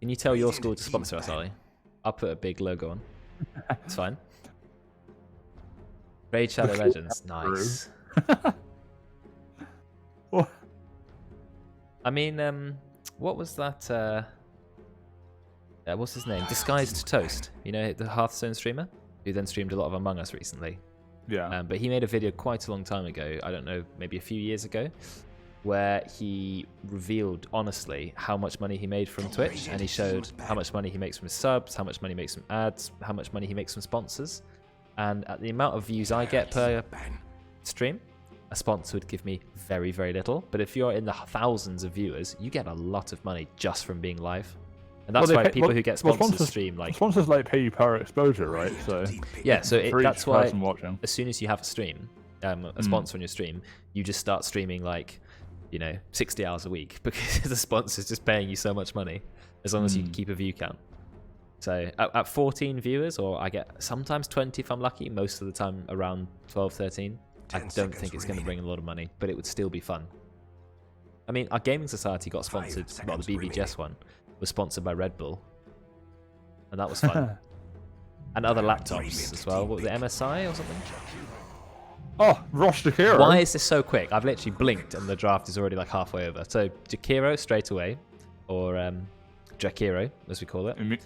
Can you tell your school to sponsor us, Ollie? I'll put a big logo on. It's fine. Raid Shadow Legends. Nice. What? I mean, what was that? What's his name? Disguised Toast. You know, the Hearthstone streamer who then streamed a lot of Among Us recently. Yeah. But he made a video quite a long time ago. I don't know, maybe a few years ago, where he revealed honestly how much money he made from Twitch, and he showed how much money he makes from his subs, how much money he makes from ads, how much money he makes from sponsors. And at the amount of views I get per stream, a sponsor would give me very, very little. But if you're in the thousands of viewers, you get a lot of money just from being live. And that's why people who get sponsors stream like... Sponsors like pay you per exposure, right? So yeah, so that's why watching. As soon as you have a stream, a sponsor on your stream, you just start streaming like, 60 hours a week because the sponsor's just paying you so much money as long as you can keep a view count. So at 14 viewers, or I get sometimes 20 if I'm lucky, most of the time around 12, 13, I don't think it's going to bring a lot of money, but it would still be fun. I mean, our gaming society got sponsored, well, the BBGS one was sponsored by Red Bull, and that was fun. And other laptops as well. What was it, MSI or something? Oh, Rosh Jakiro. Why is this so quick? I've literally blinked and the draft is already like halfway over. So Jakiro straight away, or Jakiro as we call it. And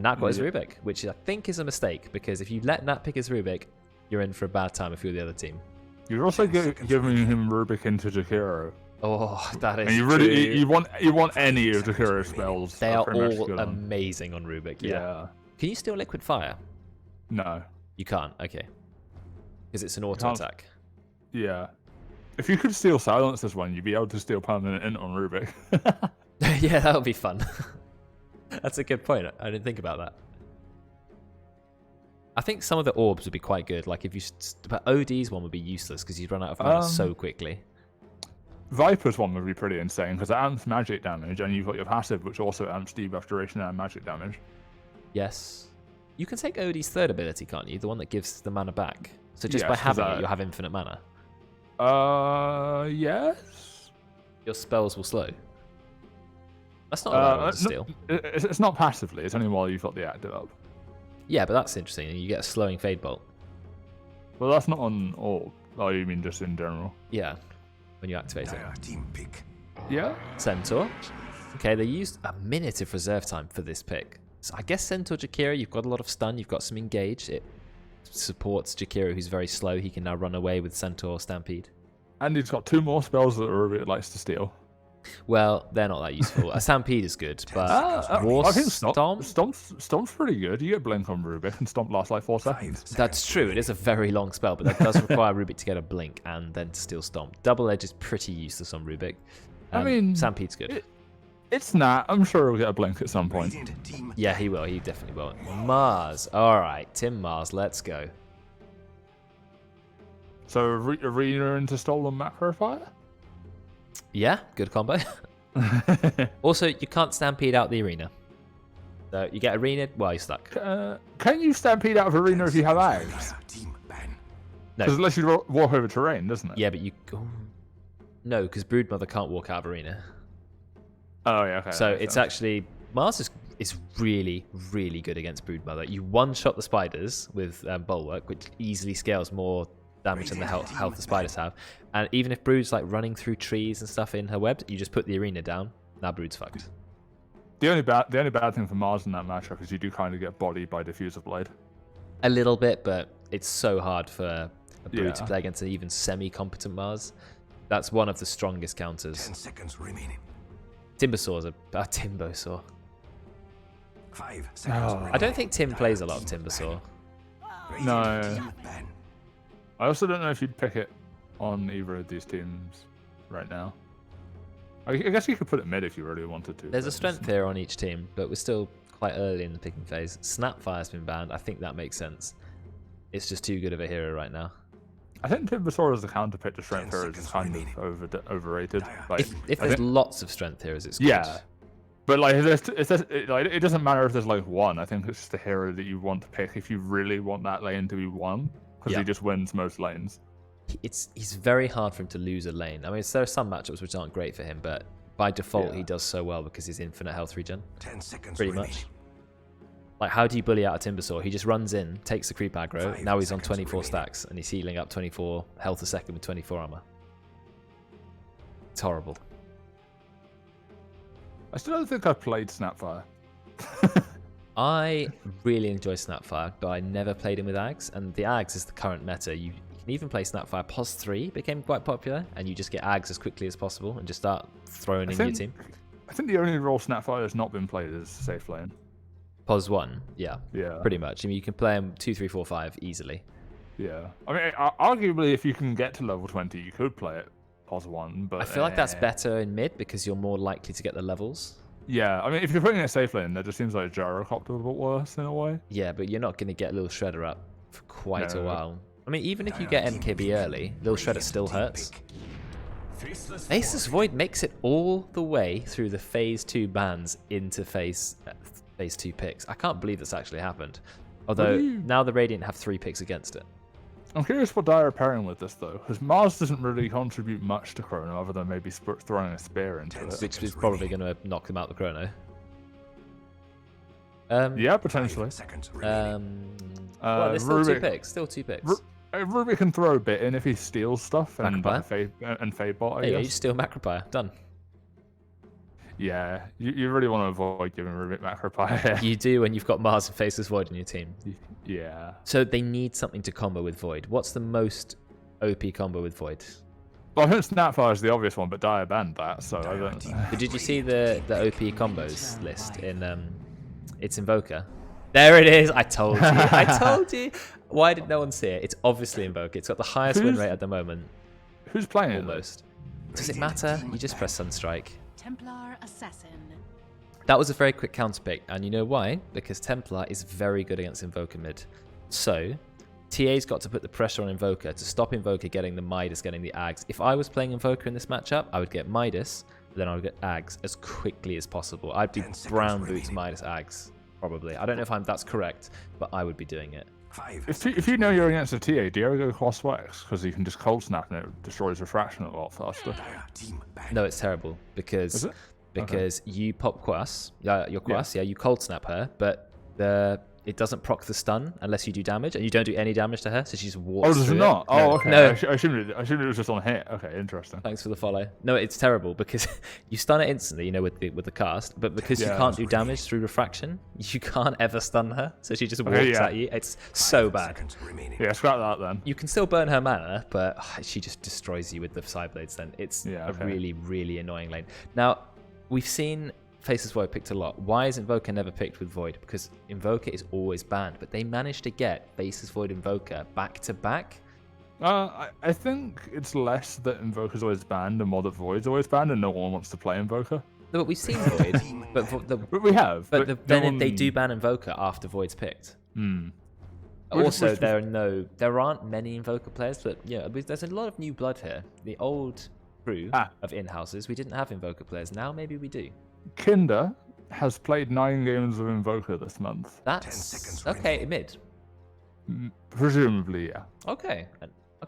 Nat got his Rubik, which I think is a mistake, because if you let Nat pick his Rubik, you're in for a bad time if you're the other team. You're also giving him Rubik into Jakiro. Oh, that is. And you really you want any of Jakiro's spells. They are all amazing on Rubik. Yeah. Can you steal Liquid Fire? No. You can't. Okay. Because it's an auto attack. Yeah. If you could steal Silence this one, you'd be able to steal Permanent Int on Rubik. Yeah, that would be fun. That's a good point. I didn't think about that. I think some of the orbs would be quite good. Like if you, but OD's one would be useless because you'd run out of mana so quickly. Viper's one would be pretty insane because it amps magic damage, and you've got your passive, which also amps debuff duration and magic damage. Yes. You can take OD's third ability, can't you? The one that gives the mana back. So just by having it, you'll have infinite mana. Yes. Your spells will slow. That's not a bad one to steal. It's not passively. It's only while you've got the active up. Yeah, but that's interesting. You get a slowing Fade Bolt. Well, that's not on all. Oh, you mean just in general? Yeah, when you activate it. Team pick. Yeah. Centaur. Okay, they used a minute of reserve time for this pick. So I guess Centaur Jakiro, you've got a lot of stun, you've got some engage. It supports Jakiro, who's very slow. He can now run away with Centaur Stampede. And he's got 2 more spells that Rubik likes to steal. Well, they're not that useful. A Stampede is good, but War I think Stomp? Stomp's pretty good. You get Blink on Rubik, and Stomp lasts like 4 seconds. That's true. It is a very long spell, but that does require Rubik to get a Blink and then to steal Stomp. Double Edge is pretty useless on Rubik. I mean, Stampede's good. It's not. I'm sure he'll get a Blink at some point. Yeah, he will. He definitely will. Mars. All right, Tim Mars. Let's go. So Arena into Stolen Macro Fire? Yeah, good combo. Also, you can't Stampede out the Arena. So you get Arena, well, you're stuck. Can you Stampede out of Arena if you have Ags? No. Because unless you walk over terrain, doesn't it? Yeah, but you... Oh. No, because Broodmother can't walk out of Arena. Oh, yeah, okay. So it's actually... Mars is really, really good against Broodmother. You one-shot the spiders with Bulwark, which easily scales more damage than the health the spiders have. And even if Brood's like running through trees and stuff in her webs, you just put the Arena down. Now Brood's fucked. The only bad thing for Mars in that matchup is you do kind of get bodied by Diffuser Blade. A little bit, but it's so hard for a Brood to play against an even semi-competent Mars. That's one of the strongest counters. 10 seconds remaining. Timbersaur's a Timbosaur. 5 seconds remaining. I don't think Tim plays a lot of Timbersaur. No. I also don't know if you'd pick it on either of these teams right now. I guess you could put it mid if you really wanted to. There's a strength here on each team, but we're still quite early in the picking phase. Snapfire's been banned. I think that makes sense. It's just too good of a hero right now. I think Timbersaur as a counter pick to Strength Heroes is kind of overrated. Like, if there's lots of Strength Heroes, it's good. Yeah. But like, it doesn't matter if there's like one. I think it's just a hero that you want to pick if you really want that lane to be won, because he just wins most lanes. He's very hard for him to lose a lane. I mean, there are some matchups which aren't great for him, but by default he does so well because he's infinite health regen. 10 seconds Pretty remaining. much. Like, how do you bully out a Timbersaw? He just runs in, takes the creep aggro. 5 Now he's on seconds 24 remaining. stacks, and he's healing up 24 health a second with 24 armor. It's horrible. I still don't think I've played Snapfire. I really enjoy Snapfire, but I never played him with Ags, and the Ags is the current meta. You can even play Snapfire. POS 3 became quite popular, and you just get Ags as quickly as possible and just start throwing in your team. I think the only role Snapfire has not been played is safe lane. POS 1, yeah, Yeah. pretty much. I mean, you can play him 2, 3, 4, 5 easily. Yeah. I mean, arguably, if you can get to level 20, you could play it POS 1, but... I feel like that's better in mid because you're more likely to get the levels. Yeah, I mean, if you're putting it safe lane, that just seems like Gyrocopter a little bit worse in a way. Yeah, but you're not going to get Lil Shredder up for quite a No. while. I mean, even if you get MKB early, Lil Shredder still hurts. Faceless Void makes it all the way through the Phase 2 bans into Phase 2 picks. I can't believe this actually happened. Although, now the Radiant have 3 picks against it. I'm curious what Dire are pairing with this, though, because Mars doesn't really contribute much to Chrono other than maybe throwing a spear into it. Which is probably going to knock them out the Chrono. Yeah, potentially. Well, there's still 2 Rubik, picks. Still 2 picks. Rubik can throw a bit in if he steals stuff and Macropire? Fade bot, I There you go, you guess. just steal Macropire. Done. Yeah, you really want to avoid giving Rubik Macropire. You do when you've got Mars and Faceless Void in your team. Yeah. So they need something to combo with Void. What's the most OP combo with Void? Well, I think Snapfire is the obvious one, but Dire banned that, so I don't know. But did you see the OP combos list in it's Invoker? There it is. I told you. I told you. Why did no one see it? It's obviously Invoker. It's got the highest win rate at the moment. Who's playing it? Almost. Does it matter? You just press Sunstrike. Templar Assassin. That was a very quick counter pick, and you know why? Because Templar is very good against Invoker mid. So, TA's got to put the pressure on Invoker to stop Invoker getting the Midas, getting the Ags. If I was playing Invoker in this matchup, I would get Midas, then I would get Ags as quickly as possible. I'd do Brown Boots, Midas, Ags, probably. I don't know if that's correct, but I would be doing it. If you know you're against a TA, do you ever go cross Wex? Because you can just cold snap and it destroys refraction a lot faster. No, it's terrible because you pop Quas, your Quas, you cold snap her, but it doesn't proc the stun unless you do damage, and you don't do any damage to her, so she just walks. Oh, does it not? Oh, okay. No. I assumed it was just on hit. Okay, interesting. Thanks for the follow. No, it's terrible because you stun it instantly, with the cast, but because you can't do damage through refraction, you can't ever stun her, so she just walks at you. It's so bad. Yeah, scrap that then. You can still burn her mana, but she just destroys you with the side blades. Then it's a really, really annoying lane. Now we've seen Faceless Void picked a lot. Why is Invoker never picked with Void? Because Invoker is always banned, but they managed to get Faceless Void Invoker back to back. I think it's less that Invoker's always banned and more that Void's always banned and no one wants to play Invoker. No, but we've seen Void. But we have. But then they do ban Invoker after Void's picked. Also, there aren't many Invoker players, but there's a lot of new blood here. The old crew of in-houses, we didn't have Invoker players. Now maybe we do. Kinder has played 9 games of Invoker this month. That's okay. Mid. Presumably, yeah. Okay.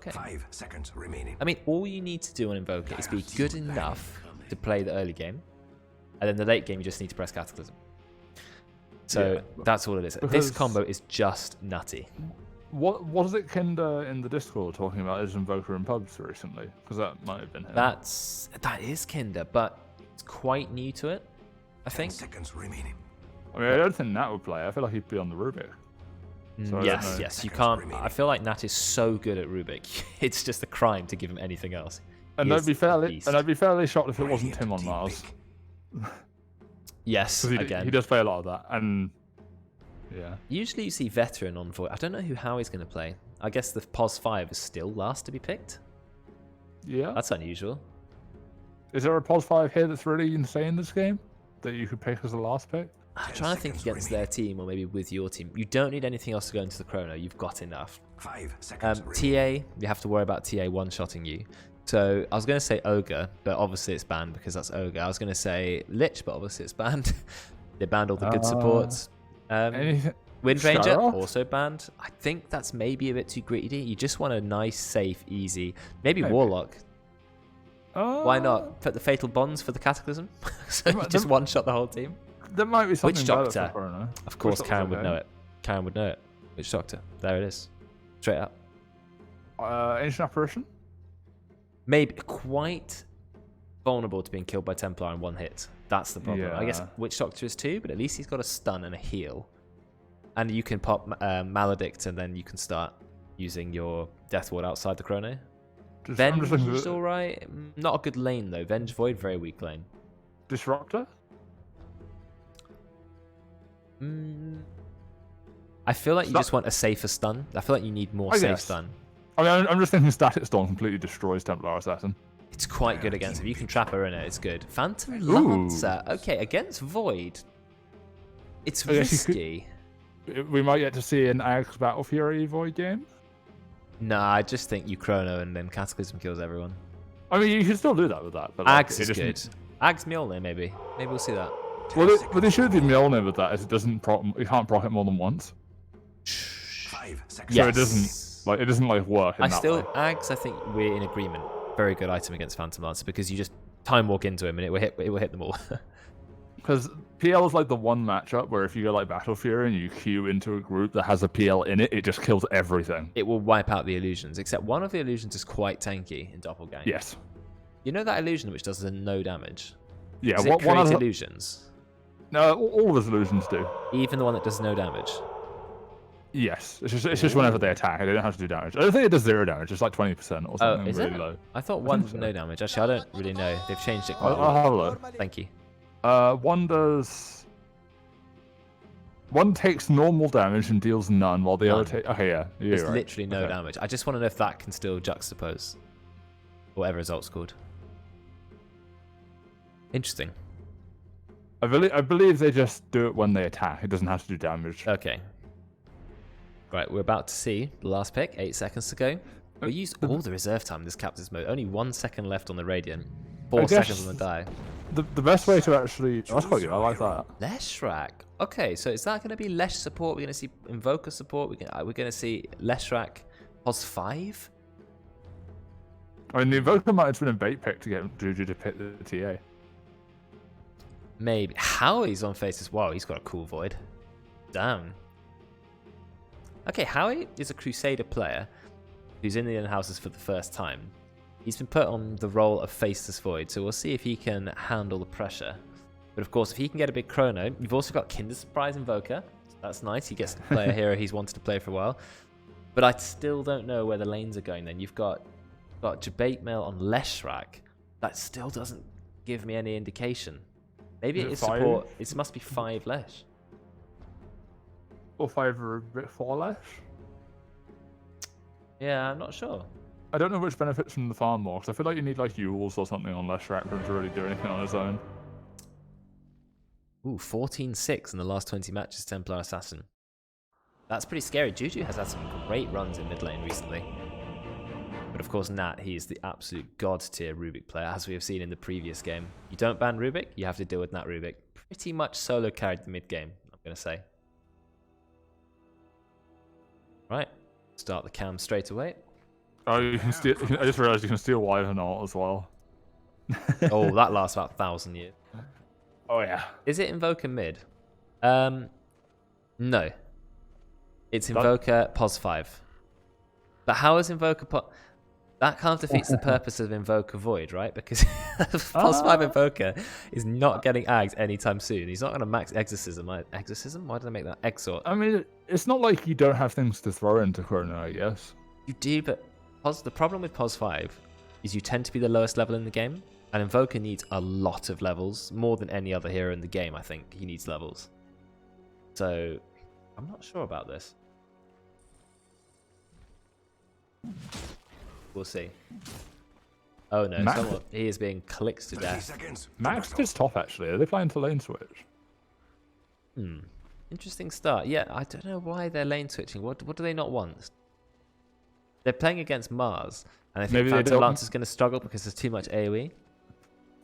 5 seconds remaining. I mean, all you need to do on Invoker is be good enough to play the early game, and then the late game you just need to press Cataclysm. So that's all it is. This combo is just nutty. What was it Kinder in the Discord talking about his Invoker in pubs recently? Because that might have been him. That is Kinder, but it's quite new to it, I think. 10 seconds remaining. I mean, I don't think Nat would play. I feel like he'd be on the Rubik. So Yes, you can't. I feel like Nat is so good at Rubik. It's just a crime to give him anything else. And I'd be fairly shocked if it wasn't him on Mars. Yes, again. He does play a lot of that, and yeah. Usually you see Veteran on Void. I don't know who Howie's going to play. I guess the POS 5 is still last to be picked. Yeah. That's unusual. Is there a POS 5 here that's really insane this game that you could pick as the last pick? I'm trying to think against their team or maybe with your team. You don't need anything else to go into the Chrono. You've got enough. 5 seconds TA, you have to worry about TA one-shotting you. So I was going to say Ogre, but obviously it's banned because that's Ogre. I was going to say Lich, but obviously it's banned. They banned all the good supports. Wind Ranger, also banned. I think that's maybe a bit too greedy. You just want a nice, safe, easy... Maybe Warlock. Why not put the Fatal Bonds for the Cataclysm? So you just one-shot the whole team? There might be something Witch better Doctor. for Chrono. Of course, Witch Karen Doctor's would know it. Karen would know it. Witch Doctor. There it is. Straight up. Ancient Apparition? Maybe quite vulnerable to being killed by Templar in one hit. That's the problem. I guess Yeah. Witch Doctor is too, but at least he's got a stun and a heal. And you can pop Maledict, and then you can start using your Death Ward outside the Chrono. I'm just looking Venge is at alright. Not a good lane though. Venge Void, very weak lane. Disruptor? I feel like you just want a safer stun. I feel like you need more I safe guess. stun. I mean, I'm just thinking Static Storm completely destroys Templar Assassin. It's quite good against. If you can trap her in it, it's good. Phantom Ooh. Lancer. Okay, against Void, it's I guess you risky. We might get to see an Axe Battle Fury Void game. Nah, I just think you Chrono and then Cataclysm kills everyone. I mean, you should still do that with that. But like, Ags it is isn't- good. Ags Mjolnir, maybe. Maybe we'll see that. Well, they should do Mjolnir with that, as it doesn't you can't proc it more than once. 5 seconds. So it doesn't like work. In I that still way. Ags. I think we're in agreement. Very good item against Phantom Lancer because you just time walk into him and it will hit them all. Because PL is like the one matchup where if you go like Battle Fury and you queue into a group that has a PL in it, it just kills everything. It will wipe out the illusions, except one of the illusions is quite tanky in Doppelgang. Yes. You know that illusion which does the no damage? Yeah. Does it One create of the, illusions? no, all of his illusions do. Even the one that does no damage? Yes. It's just whenever they attack, they don't have to do damage. I don't think it does 0 damage. It's like 20% or something is really it? low. I thought one think did so. no damage. Actually, I don't really know. They've changed it quite a I'll lot. have a look. Thank you. One takes normal damage and deals none, while the None. other takes. Okay, yeah. You're It's right. literally no Okay. damage. I just want to know if that can still juxtapose. Whatever result's called. Interesting. I believe they just do it when they attack. It doesn't have to do damage. Okay. Right, we're about to see the last pick. 8 seconds to go. We used all the reserve time in this captain's mode. Only 1 second left on the Radiant. 4 guess seconds on the die. The best way to actually. Oh, that's quite good. I like that. Leshrac. Okay, so is that going to be Lesh support? We're going to see Invoker support. We're going to see Leshrac POS 5? I mean, the Invoker might have been a bait pick to get Juju to pick the TA. Maybe. Howie's on Faces. Wow, he's got a cool Void. Damn. Okay, Howie is a Crusader player who's in the Inhouses for the first time. He's been put on the role of Faceless Void, so we'll see if he can handle the pressure. But of course, if he can get a big chrono, you've also got Kinder Surprise Invoker. So that's nice. He gets to play a hero he's wanted to play for a while. But I still don't know where the lanes are going then. You've got Debate Mail on Leshrac. That still doesn't give me any indication. Maybe it is five? support. It must be 5 Lesh. Or 5 or a bit 4 less. Yeah, I'm not sure. I don't know which benefits from the farm more, because I feel like you need like Yules or something on Leshrac for him to really do anything on his own. Ooh, 14-6 in the last 20 matches, Templar Assassin. That's pretty scary. Juju has had some great runs in mid lane recently. But of course, Nat, he is the absolute god tier Rubik player, as we have seen in the previous game. You don't ban Rubik, you have to deal with Nat Rubik. Pretty much solo carried the mid game, I'm going to say. Right, start the cam straight away. Oh, you can steal. I just realised you can steal Wyvern ult as well. Oh, that lasts about 1,000 years. Oh yeah. Is it Invoker mid? No. It's Invoker POS 5. But how is Invoker POS... That kind of defeats the purpose of Invoker Void, right? Because POS 5 Invoker is not getting agged anytime soon. He's not going to max Exorcism. Exorcism? Why did I make that? Exort. I mean, it's not like you don't have things to throw into Chrono, I guess. You do, but the problem with POS 5 is you tend to be the lowest level in the game. And Invoker needs a lot of levels. More than any other hero in the game, I think. He needs levels. So, I'm not sure about this. We'll see. Oh no, he is being clicked to 30 death. seconds. Max is top actually. Are they playing to lane switch? Interesting start. Yeah, I don't know why they're lane switching. What do they not want? They're playing against Mars, and I think Maybe they Phantom don't- Lance is going to struggle because there's too much AoE.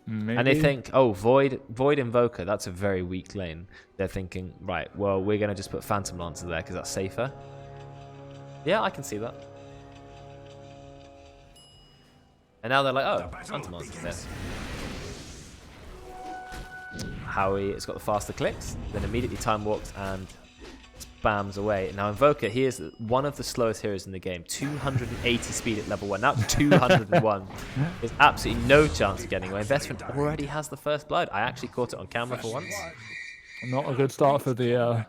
Maybe. And they think, oh, Void Invoker, that's a very weak lane. They're thinking, right, well, we're going to just put Phantom Lancer there because that's safer. Yeah, I can see that. And now they're like, oh, Hunter Monster's there. Howie, it's got the faster clicks, then immediately time walks and spams away. Now Invoker, he is one of the slowest heroes in the game. 280 speed at level 1, now 201. There's absolutely no chance of getting away. Veteran already has the first blood. I actually caught it on camera for once. Not a good start for the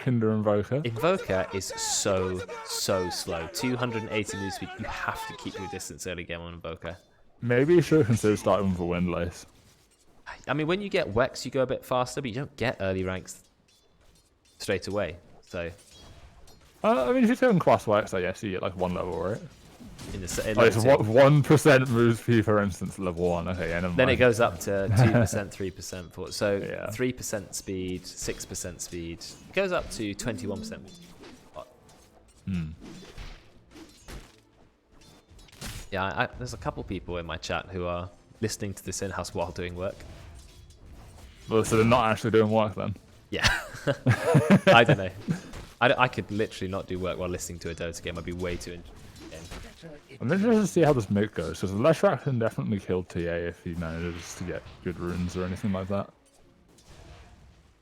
Kinder Invoker. Invoker is so slow. 280 move speed. You have to keep your distance early game on Invoker. Maybe you should consider starting with a Windlace. I mean, when you get Wex, you go a bit faster, but you don't get early ranks straight away. So, I mean, if you're doing class Wex, I guess you get like 1 level, right? In the it's 1% move speed, for instance, level 1. Okay, yeah, then it goes up to 2%, 3%. So yeah. 3% speed, 6% speed. It goes up to 21%. Yeah, there's a couple people in my chat who are listening to this in-house while doing work. Well, so they're not actually doing work then? Yeah. I don't know. I could literally not do work while listening to a Dota game. I'd be way too interested. I'm interested to see how this mid goes, because Leshrac can definitely kill TA if he manages to get good runes or anything like that.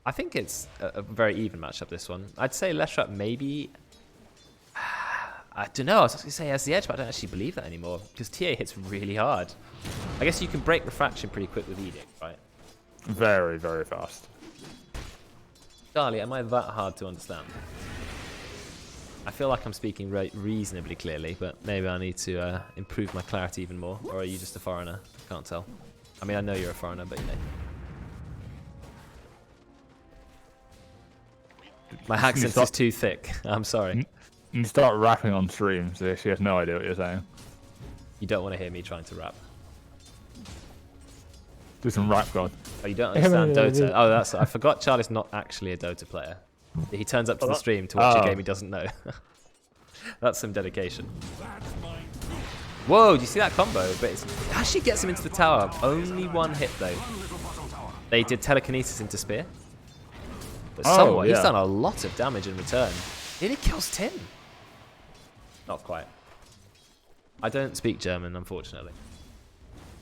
I think it's a very even matchup, this one. I'd say Leshrac maybe... I don't know, I was going to say he has the edge, but I don't actually believe that anymore, because TA hits really hard. I guess you can break refraction pretty quick with Edict, right? Very, very fast. Charlie, am I that hard to understand? I feel like I'm speaking reasonably clearly, but maybe I need to improve my clarity even more. Or are you just a foreigner? I can't tell. I mean, I know you're a foreigner, but you know. My accent is too thick. I'm sorry. You start rapping on stream, so she has no idea what you're saying. You don't want to hear me trying to rap. Do some rap, God. Oh, you don't understand Dota. Oh, that's... I forgot Charlie's not actually a Dota player. He turns up to the stream to watch a game he doesn't know. That's some dedication. Whoa, do you see that combo? But it actually gets him into the tower. Only 1 hit, though. They did telekinesis into spear. But somewhat, he's done a lot of damage in return. Nearly kills Tim. Not quite. I don't speak German, unfortunately.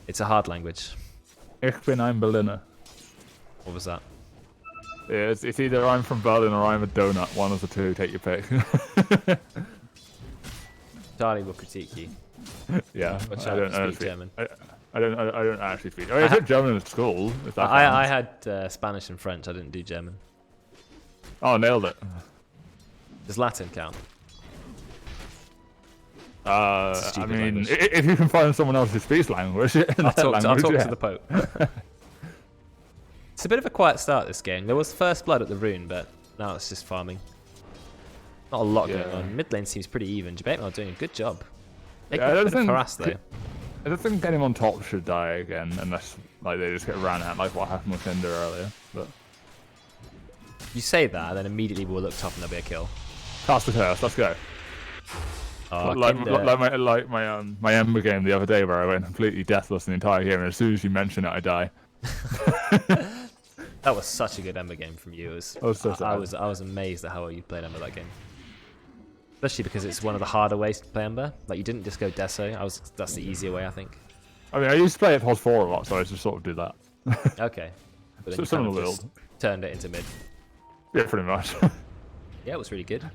It's a hard language. Ich bin ein Berliner. What was that? Yeah, it's either I'm from Berlin or I'm a donut. One of the two. Take your pick. Charlie will critique you. Yeah, I don't speak German. I don't actually speak. I took German at school. I had Spanish and French. I didn't do German. Oh, nailed it. Does Latin count? I mean, if you can find someone else who speaks language, I'll talk to the Pope. It's a bit of a quiet start, this game. There was first blood at the rune, but now it's just farming. Not a lot going on. Mid lane seems pretty even. Jabatemel doing a good job. Yeah, I don't think harass, though. I don't think anyone top should die again unless like they just get ran at, like what happened with Tinder earlier. But you say that, then immediately we'll look top and there'll be a kill. Cast the curse. Let's go. Like my Ember game the other day where I went completely deathless the entire game, and as soon as you mention it, I die. That was such a good Ember game from you. I was amazed at how well you played Ember that game. Especially because it's one of the harder ways to play Ember. Like, you didn't just go Deso. That's the easier way, I think. I mean, I used to play at Pos 4 a lot, so I just sort of do that. Okay. But then so you just turned it into mid. Yeah, pretty much. Yeah, it was really good.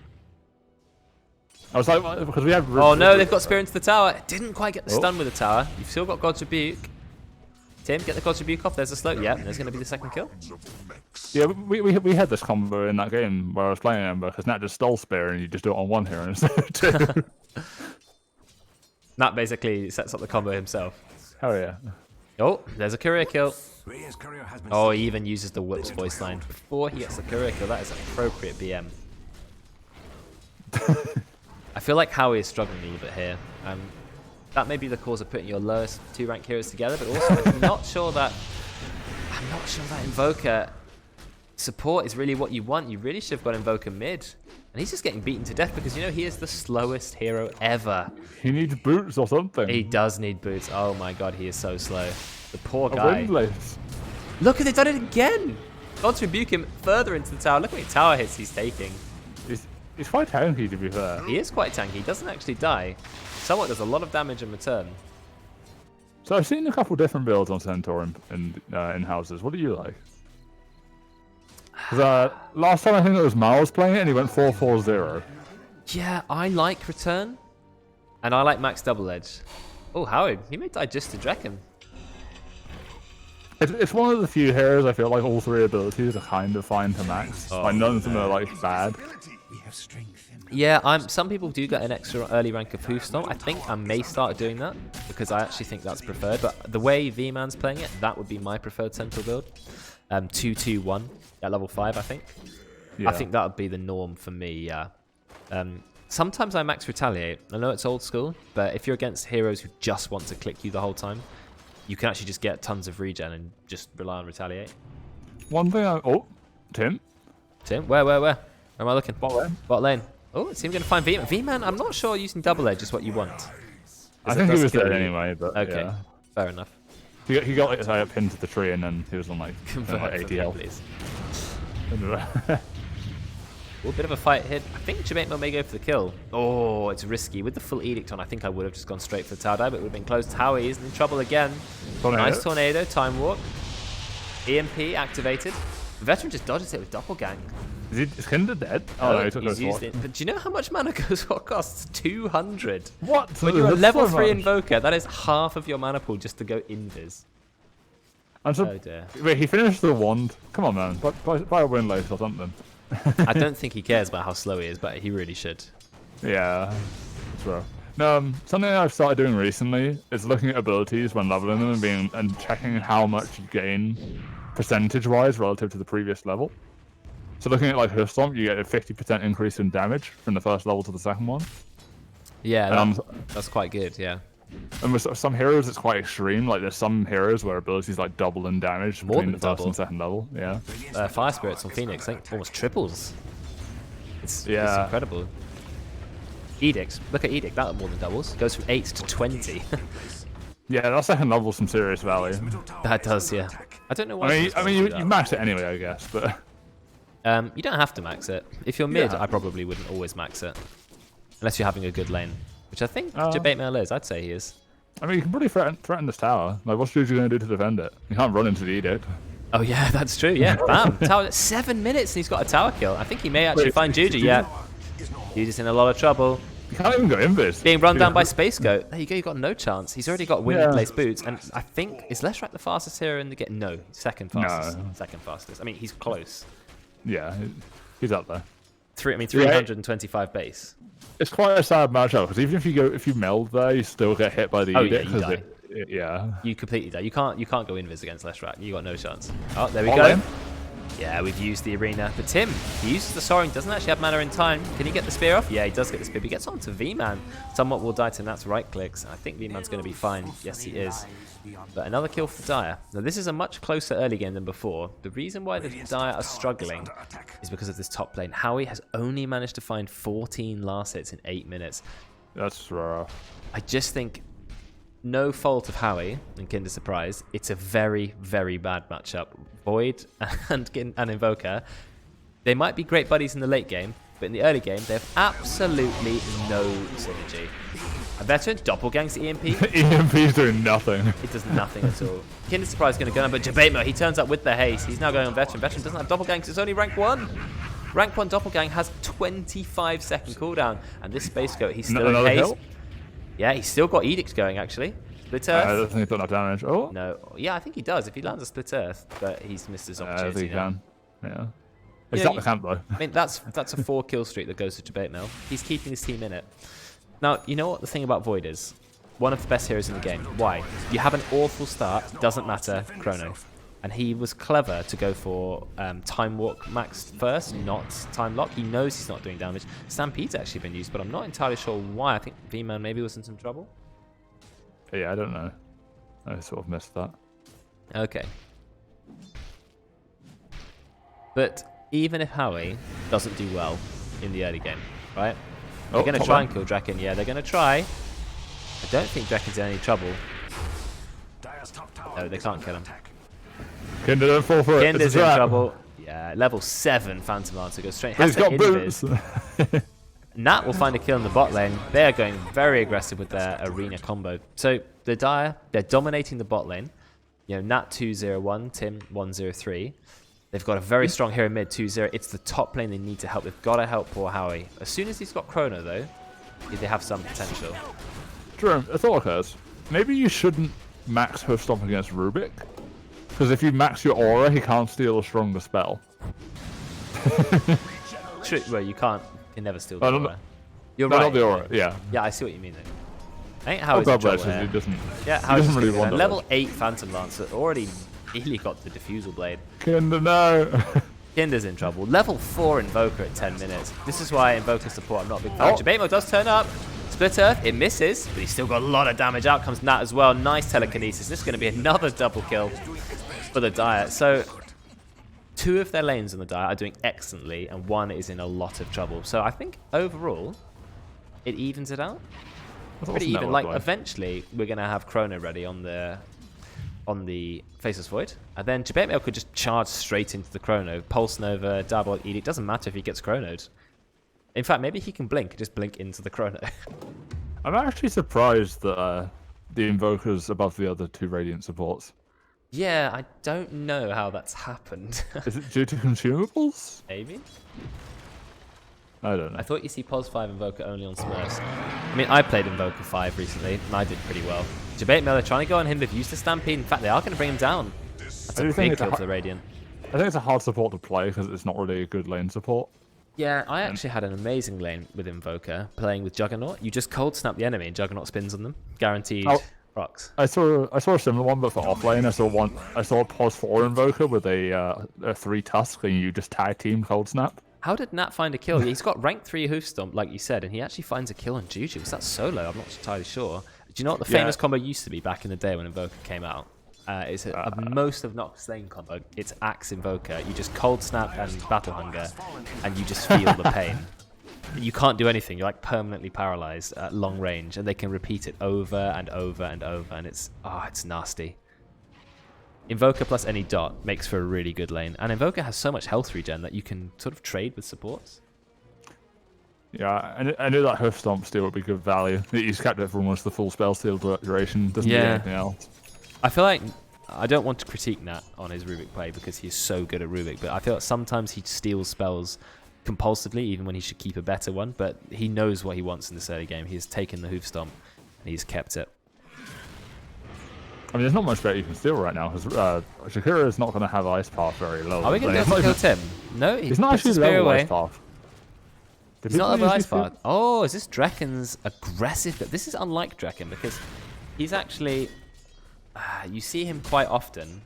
I was like, because we had... Oh no, they've got Spear into the tower. Didn't quite get the stun with the tower. You've still got God's Rebuke. Tim, get the God's Rebuke off. There's a slow. Yeah, there's going to be the second kill. Yeah, we had this combo in that game where I was playing Ember, because Nat just stole Spear and you just do it on one hero instead of two. Nat basically sets up the combo himself. Hell yeah. Oh, there's a courier kill. Oh, he even uses the Whoops voice line before he gets the courier kill. That is an appropriate BM. I feel like Howie is struggling a little bit here. That may be the cause of putting your lowest 2-rank heroes together, but also I'm not sure that Invoker support is really what you want. You really should have got Invoker mid. And he's just getting beaten to death because, you know, he is the slowest hero ever. He needs boots or something. He does need boots. Oh my god, he is so slow. The poor guy. Windlace. Look, they've done it again. Got to rebuke him further into the tower. Look how many tower hits he's taking. He's quite tanky, to be fair. He is quite tanky. He doesn't actually die. Somewhat does a lot of damage in return. So I've seen a couple different builds on Centaur in houses. What do you like? Because last time I think it was Miles playing it, and he went 4-4-0. Yeah, I like Return, and I like Max Double Edge. Oh, Howard, he may die just to Draken. It's one of the few heroes I feel like all three abilities are kind of fine to max. Like none of them are like bad. Yeah, some people do get an extra early rank of Hoofstomp. I think I may start doing that because I actually think that's preferred. But the way V-Man's playing it, that would be my preferred Centaur build. 2-2-1 at level 5, I think. Yeah. I think that would be the norm for me, yeah. Sometimes I max Retaliate. I know it's old school, but if you're against heroes who just want to click you the whole time, you can actually just get tons of regen and just rely on Retaliate. One thing Oh, Tim? Tim? Where? Where am I looking? Bot lane. Bot lane. Oh, it's him going to find V-Man. V-Man, I'm not sure using Double Edge is what you want. I think he was dead anyway, but okay, yeah. Fair enough. He got his eye pinned to the tree and then he was on like 80 health. A bit of a fight here. I think Jabate may go for the kill. Oh, it's risky. With the full Edict on, I think I would have just gone straight for the tower dive, but it would have been close. Howie is in trouble again. Tornado. Nice tornado, time walk. EMP activated. Veteran just dodges it with doppelgang. Is Kinder dead? Oh, no, he's used it. But do you know how much mana goes what costs? 200. What? When you're a level 3 Invoker, that is half of your mana pool just to go invis. Oh dear. Wait, he finished the wand. Come on, man. Buy a win lace or something. I don't think he cares about how slow he is, but he really should. Yeah, that's rough. No, something I've started doing recently is looking at abilities when leveling them and checking how much you gain percentage-wise relative to the previous level. So looking at like Hoofstomp, you get a 50% increase in damage from the first level to the second one. Yeah, that's quite good, yeah. And with some heroes, it's quite extreme. Like there's some heroes where abilities like double in damage between the first and second level. Yeah. Fire Spirits on Phoenix, I think almost triples. It's incredible. Edict, look at Edict, that more than doubles. Goes from 8 to 20. Yeah, that second level's some serious value. That does, yeah. I don't know why. I mean, you max it anyway, I guess, but. You don't have to max it. If you're mid, I probably wouldn't always max it, unless you're having a good lane. Which I think Jabate Mail is. I'd say he is. I mean, you can pretty threaten this tower. Like, what's Juju going to do to defend it? You can't run into the Edict. Oh, yeah, that's true. Yeah, bam. Tower, 7 minutes and he's got a tower kill. I think he may actually find Juju. Yeah. Juju's in a lot of trouble. You can't even go invis. Being run down by Space Goat. There you go, you've got no chance. He's already got wind lace boots. And I think, is Leshrac the fastest hero in the game? No, second fastest. No. Second fastest. I mean, he's close. Yeah, he's up there. 325 base. It's quite a sad matchup because even if you meld there, you still get hit by the Edict. Yeah, you die. You completely die. You can't go invis against Leshrac. You got no chance. Oh, there we go. Lane. Yeah, we've used the arena. But Tim, he uses the soaring, doesn't actually have mana in time. Can he get the spear off? Yeah, he does get the spear. But he gets onto V-Man. Somewhat will die to him. That's right clicks. I think V-Man's going to be fine. Yes, he is. But another kill for Dire. Now, this is a much closer early game than before. The reason why the Dire are struggling is because of this top lane. Howie has only managed to find 14 last hits in 8 minutes. That's rough. I just think, no fault of Howie and Kinder Surprise, it's a very, very bad matchup. Void and Invoker, they might be great buddies in the late game, but in the early game, they have absolutely no synergy. A veteran doppelgangs the EMP. EMP's doing nothing. It does nothing at all. Kinder Surprise is going to go on, but Jabate, he turns up with the haste. He's now going on veteran. Veteran doesn't have doppelgangs, it's only rank 1. Rank 1 doppelgang has 25-second cooldown, and this Space Goat, he's still in haste. Hill? Yeah, he's still got Edict going, actually. Split Earth. I don't think he's done enough damage. Oh. No. Yeah, I think he does if he lands a Split Earth, but he's missed his opportunity. I think he can. Yeah. He's up the camp, though. I mean, that's a 4-kill streak that goes to Jabate now. He's keeping his team in it. Now, you know what the thing about Void is? One of the best heroes in the game. Why? You have an awful start, doesn't matter, Chrono. And he was clever to go for Time Walk max first, not Time Lock. He knows he's not doing damage. Stampede's actually been used, but I'm not entirely sure why. I think V-Man maybe was in some trouble. Yeah, I don't know. I sort of missed that. Okay. But even if Howie doesn't do well in the early game, right? They're going to try and kill Draken. Yeah, they're going to try. I don't think Draken's in any trouble. No, they can't kill him. Kinder, don't fall for it. Kinder's in trouble. Yeah, level 7 Phantom Lancer goes straight. He's got boots. Nat will find a kill in the bot lane. They are going very aggressive with their arena combo. So the Dire, they're dominating the bot lane. You know, Nat 2-0-1, Tim 1-0-3. They've got a very strong hero mid 2-0. It's the top lane they need to help. They've got to help poor Howie. As soon as he's got Chrono, though, they have some potential. Jerome, a thought occurs. Maybe you shouldn't max her stomp against Rubik. Because if you max your aura, he can't steal a stronger spell. True. Well, you can't. You can never steal the aura. You're no, right. Not the aura, yeah. Yeah, I see what you mean, though. I think Howie's in trouble here. He doesn't, Yeah, he Howie's doesn't really want level 8 Phantom Lancer already easily got the Diffusal Blade. Kinder, no. Kinder's in trouble. Level 4 Invoker at 10 minutes. This is why Invoker support I'm not a big fan. Jabamo does turn up. Split Earth, it misses, but he's still got a lot of damage. Out comes Nat as well. Nice telekinesis. This is going to be another double kill for the Dire. So 2 of their lanes on the Dire are doing excellently, and 1 is in a lot of trouble. So I think overall, it evens it out. Pretty even. Like eventually, we're going to have Chrono ready on the Faceless Void, and then Jabetmail could just charge straight into the Chrono. Pulse Nova, Diabolic Edict, doesn't matter if he gets Chronoed. In fact, maybe he can blink, just blink into the Chrono. I'm actually surprised that the Invoker's above the other 2 Radiant supports. Yeah, I don't know how that's happened. Is it due to consumables? Maybe? I don't know. I thought you see Pos 5 Invoker only on Smurfs. I mean, I played Invoker 5 recently, and I did pretty well. Jabetmail are trying to go on him, they've used the Stampede. In fact, they are going to bring him down. That's a big kill for the Radiant. I think it's a hard support to play because it's not really a good lane support. Yeah, I actually had an amazing lane with Invoker playing with Juggernaut. You just cold snap the enemy and Juggernaut spins on them. Guaranteed rocks. I saw a similar one, but for off lane. I saw a Pos 4 Invoker with a 3 Tusk, and you just tag team cold snap. How did Nat find a kill? He's got rank 3 hoof stomp, like you said, and he actually finds a kill on Juju. Was that solo? I'm not entirely sure. Do you know what the famous combo used to be back in the day when Invoker came out? It's a most of Nox lane combo. It's Axe Invoker. You just cold snap and battle hunger, and you just feel the pain. You can't do anything. You're like permanently paralyzed at long range, and they can repeat it over and over and over, and it's nasty. Invoker plus any dot makes for a really good lane, and Invoker has so much health regen that you can sort of trade with supports. Yeah, I knew that hoof stomp steal would be good value. You just kept it for almost the full spell steal duration. Doesn't do anything else. I feel like I don't want to critique Nat on his Rubik play because he's so good at Rubik, but I feel like sometimes he steals spells compulsively, even when he should keep a better one. But he knows what he wants in this early game. He's taken the hoof stomp and he's kept it. I mean, there's not much better you can steal right now because Shakira is not going to have Ice Path very low. Are we going to go to kill Tim? No, he's not actually level Ice Path. He's not level Ice Path. Oh, is this Drekken's aggressive? This is unlike Drekken because he's actually... you see him quite often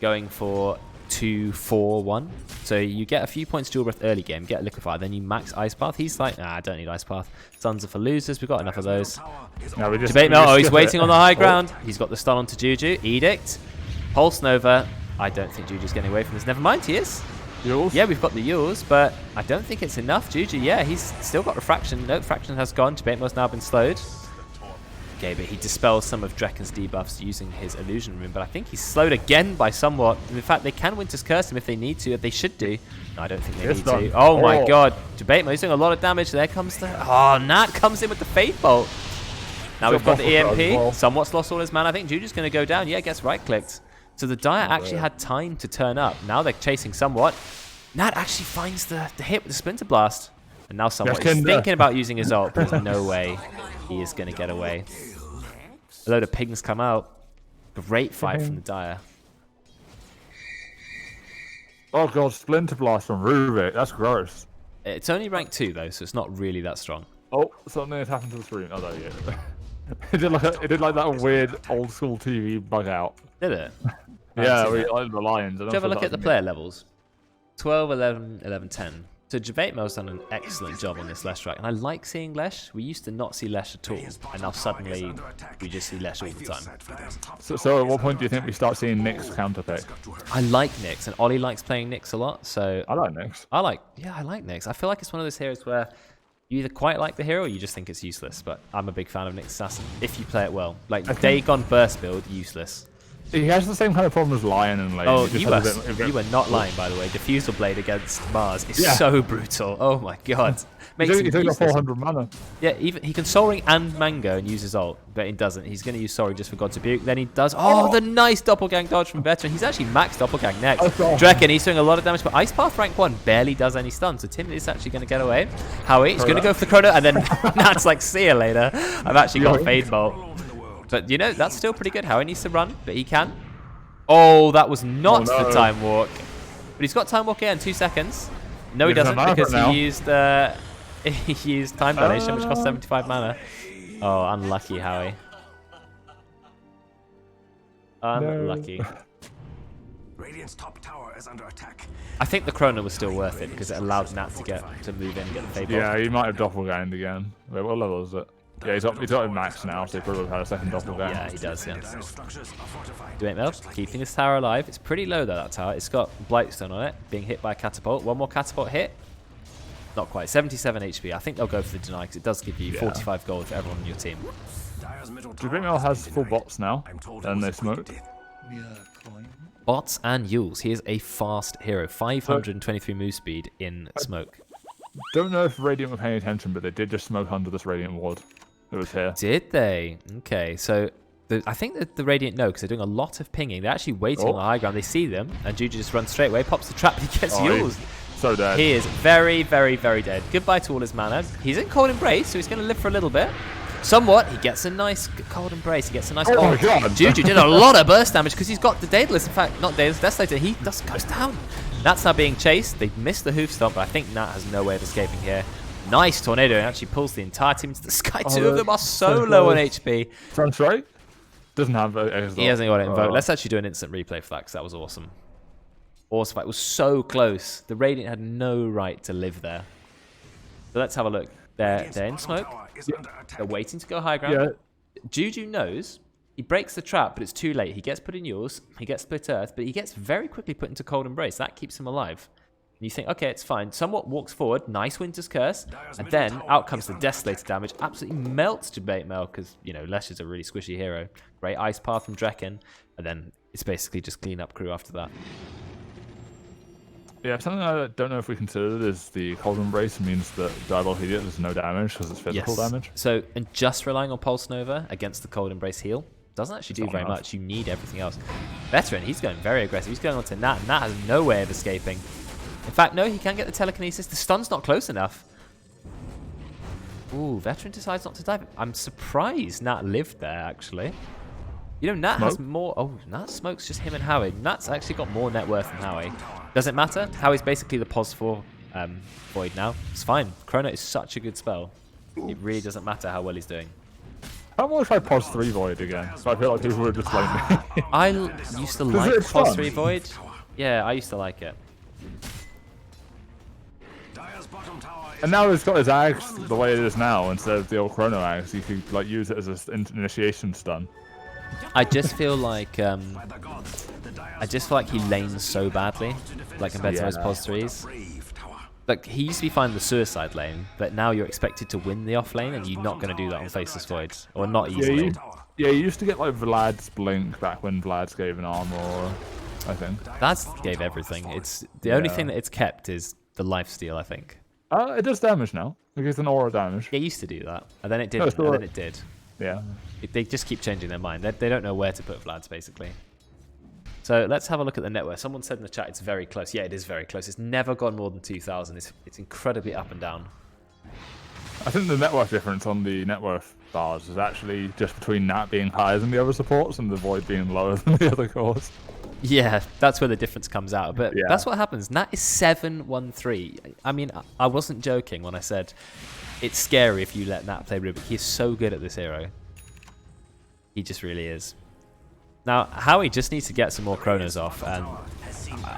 going for 2-4-1. So you get a few points dual breath early game, get a liquefy, then you max Ice Path. He's like, I don't need Ice Path. Suns are for losers. We've got enough of those. No, he's waiting on the high ground. He's got the stun onto Juju. Edict. Pulse Nova. I don't think Juju's getting away from this. Never mind, he is. Yules? Yeah, we've got the Yules, but I don't think it's enough. Juju, yeah, he's still got Refraction. No, Fraction has gone. Jabetmo's now been slowed. Okay, but he dispels some of Drekken's debuffs using his Illusion Rune, but I think he's slowed again by somewhat. In fact, they can Winter's Curse him if they need to, if they should do. No, I don't think they need to. Oh my god. Jabetmo, he's doing a lot of damage. There comes the... Oh, Nat comes in with the Fate Bolt. Now we've got the EMP. Somewhat's lost all his mana. I think Juju's going to go down. Yeah, gets right-clicked. So the Dire actually had time to turn up. Now they're chasing somewhat. Nat actually finds the hit with the Splinter Blast. And now someone is thinking about using his ult, but there's no way he is going to get away. A load of pings come out. Great fight from the Dire. Oh god, Splinter Blast from Rubik. That's gross. It's only rank 2 though, so it's not really that strong. Oh, something has happened to the screen. Oh, there you go. it did like that weird old school TV bug out. Did it? Yeah, like the Lions. Did you have a look at the player levels? 12, 11, 11, 10. So Javatemo's done an excellent job on this Lesh track, and I like seeing Lesh. We used to not see Lesh at all, and now suddenly we just see Lesh all the time. So at what point do you think we start seeing Nyx counterpick? I like Nyx, and Ollie likes playing Nyx a lot, so... I like Nyx. I like Nyx. I feel like it's one of those heroes where you either quite like the hero or you just think it's useless, but I'm a big fan of Nyx Assassin, if you play it well. Like, Dagon Burst build, useless. He has the same kind of problem as Lion and Lane. Oh, He you just has a bit- were not lying, by the way. Diffusal Blade against Mars is Yeah. so brutal. Oh my god. Makes He's him only got useless. 400 mana. Yeah, even he can Soul Ring and Mango and use his ult, but he doesn't. He's going to use Soul Ring just for God's Rebuke. Then he does. Oh, the nice Doppelgang dodge from Veteran. He's actually maxed Doppelgang next. Drekken, he's doing a lot of damage, but Ice Path rank 1 barely does any stun, so Tim is actually going to get away. Howie, he's going to go for the Chrono, and then Nat's like, see you later. I've actually got Fade Bolt. But, you know, that's still pretty good. Howie needs to run, but he can. Oh, that was not the Time Walk. But he's got Time Walk here in 2 seconds. No, he doesn't, because he used Time Donation, which costs 75 mana. Oh, unlucky, Howie. Unlucky. Radiant's top tower is under attack. I think the Chrono was still worth it because it allowed Nat to move in and get the Fade Bolt. Yeah, he might have doppelganged again. Wait, what level is it? Yeah, he's got him max now, so he probably would have had a second doppelgang. Yeah, he does, yeah. Dire structures are fortified. Do 8 mil, keeping his tower alive. It's pretty low though, that tower. It's got Blightstone on it, being hit by a catapult. One more catapult hit. Not quite. 77 HP. I think they'll go for the deny because it does give you 45 gold for everyone on your team. Dire's middle Do you tower think Mel has is full denied. bots now? I'm told And it they was a quick smoke? death. Bots and Yules. He is a fast hero. 523 move speed in smoke. Don't know if Radiant were paying attention, but they did just smoke under this Radiant ward. It was here. Did they? Okay, so I think that the Radiant know because they're doing a lot of pinging. They're actually waiting on the high ground. They see them, and Juju just runs straight away, pops the trap, and he gets Yules. So dead. He is very, very, very dead. Goodbye to all his mana. He's in Cold Embrace, so he's going to live for a little bit. Somewhat. He gets a nice Cold Embrace. He gets a nice... Oh my god. Juju did a lot of burst damage because he's got the Daedalus. In fact, not Daedalus, Desolator. He just goes down. Nat's now being chased. They missed the hoof stomp, but I think Nat has no way of escaping here. Nice Tornado. It actually pulls the entire team into the sky. Two of them are so low on HP. Sounds right. Doesn't have a He hasn't got it invoked. Let's actually do an instant replay for that because that was awesome. Awesome fight. It was so close. The Radiant had no right to live there. So let's have a look. They're in smoke. They're waiting to go high ground. Yeah. Juju knows. He breaks the trap, but it's too late. He gets put in yours. He gets split earth, but he gets very quickly put into Cold Embrace. That keeps him alive. And you think, okay, it's fine. Somewhat walks forward. Nice Winter's Curse. And then out comes the Desolator damage. Absolutely melts Debate Mel because, you know, Lesh is a really squishy hero. Great Ice Path from Drekken. And then it's basically just clean up crew after that. Yeah, something I don't know if we considered is the Cold Embrace means that Diabolic Idiot does no damage because it's physical damage. So, and just relying on Pulse Nova against the Cold Embrace heal doesn't actually do very much. You need everything else. Veteran, he's going very aggressive. He's going on to Nat, and Nat has no way of escaping. In fact, no, he can get the telekinesis. The stun's not close enough. Ooh, Veteran decides not to dive. I'm surprised Nat lived there, actually. You know, Nat has more... Oh, Nat smokes just him and Howie. Nat's actually got more net worth than Howie. Doesn't matter. Howie's basically the pos 4 Void now. It's fine. Chrono is such a good spell. It really doesn't matter how well he's doing. I want to try pos 3 Void again. So I feel like people would just like me. I used to like pos 3 Void. Yeah, I used to like it. And now it's got his axe the way it is now instead of the old Chrono axe. You could like use it as an initiation stun. I just feel like he lanes so badly, like compared to most pos 3s. Like he used to be fine in the suicide lane, but now you're expected to win the off lane, and you're not going to do that on Faceless Void, or not easily. Yeah, you used to get like Vlad's blink back when Vlad's gave an armor, I think. Vlad's gave everything. It's the only thing that it's kept is the lifesteal, I think. It does damage now. It gives an aura damage. It used to do that, and then it didn't, and then it did. Yeah. They just keep changing their mind. They don't know where to put Vlad's, basically. So let's have a look at the network. Someone said in the chat it's very close. Yeah, it is very close. It's never gone more than 2,000. It's incredibly up and down. I think the net worth difference on the net worth bars is actually just between Nat being higher than the other supports and the Void being lower than the other cores. Yeah, that's where the difference comes out. But that's what happens. Nat is 7-1-3. I mean, I wasn't joking when I said it's scary if you let Nat play Rubik. He is so good at this hero. He just really is. Now, Howie just needs to get some more Chronos off, and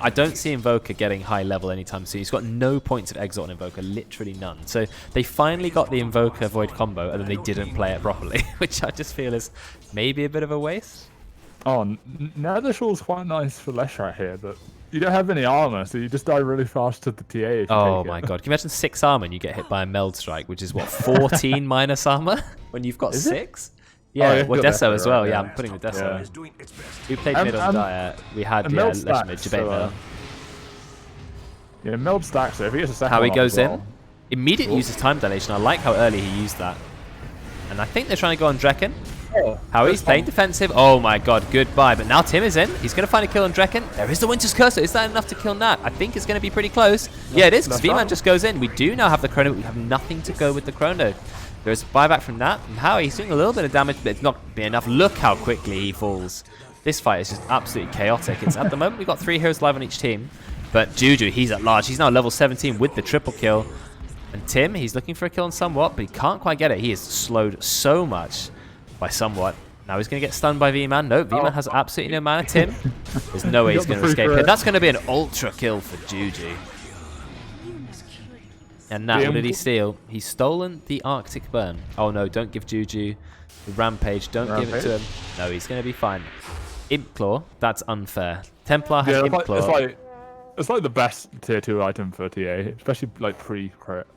I don't see Invoker getting high level anytime soon. He's got no points of Exalt on Invoker, literally none. So they finally got the Invoker Void combo, and then they didn't play it properly, which I just feel is maybe a bit of a waste. Oh, Nethershaw's quite nice for Leshrat here, but you don't have any armor, so you just die really fast to the TA if you Oh take my it. god, can you imagine 6 armor and you get hit by a Meld Strike, which is what, 14 minus armor when you've got 6? Yeah, yeah, well, good Deso Deso, as well. right, Yeah, yeah. I'm putting the Deso. Yeah. Is doing its best. We played And- mid on and- Dire. We had and yeah, Mild Lesh mid, stacks, debate so, middle. Yeah, Mild stacks, so if he gets a second How he one up goes as in, well. immediately Cool. uses time dilation. I like how early he used that. And I think they're trying to go on Drekken. Oh, Howie's that's playing fine. defensive. Oh my god, goodbye. But now Tim is in. He's going to find a kill on Drekken. There is the Winter's Curse. Is that enough to kill Nat? I think it's going to be pretty close. Yeah, it is, because That's V-Man right. just goes in. We do now have the Chrono, but we have nothing to go with the Chrono. There's a buyback from Nat. And Howie, he's doing a little bit of damage, but it's not be enough. Look how quickly he falls. This fight is just absolutely chaotic. It's at the moment, we've got 3 heroes live on each team. But Juju, he's at large. He's now level 17 with the triple kill. And Tim, he's looking for a kill on Somewhat, but he can't quite get it. He is slowed so much by Somewhat. Now he's going to get stunned by V-Man. No, V-Man has absolutely no mana. Tim, there's no way he's going to escape here. That's going to be an ultra kill for Juju. And Nat, what did he steal? He's stolen the Arctic Burn. Oh no, don't give Juju the Rampage. Don't give it to him. No, he's going to be fine. Imp Claw, that's unfair. Templar has Yeah, Imp Claw. it's like the best tier 2 item for TA, especially like pre-crit.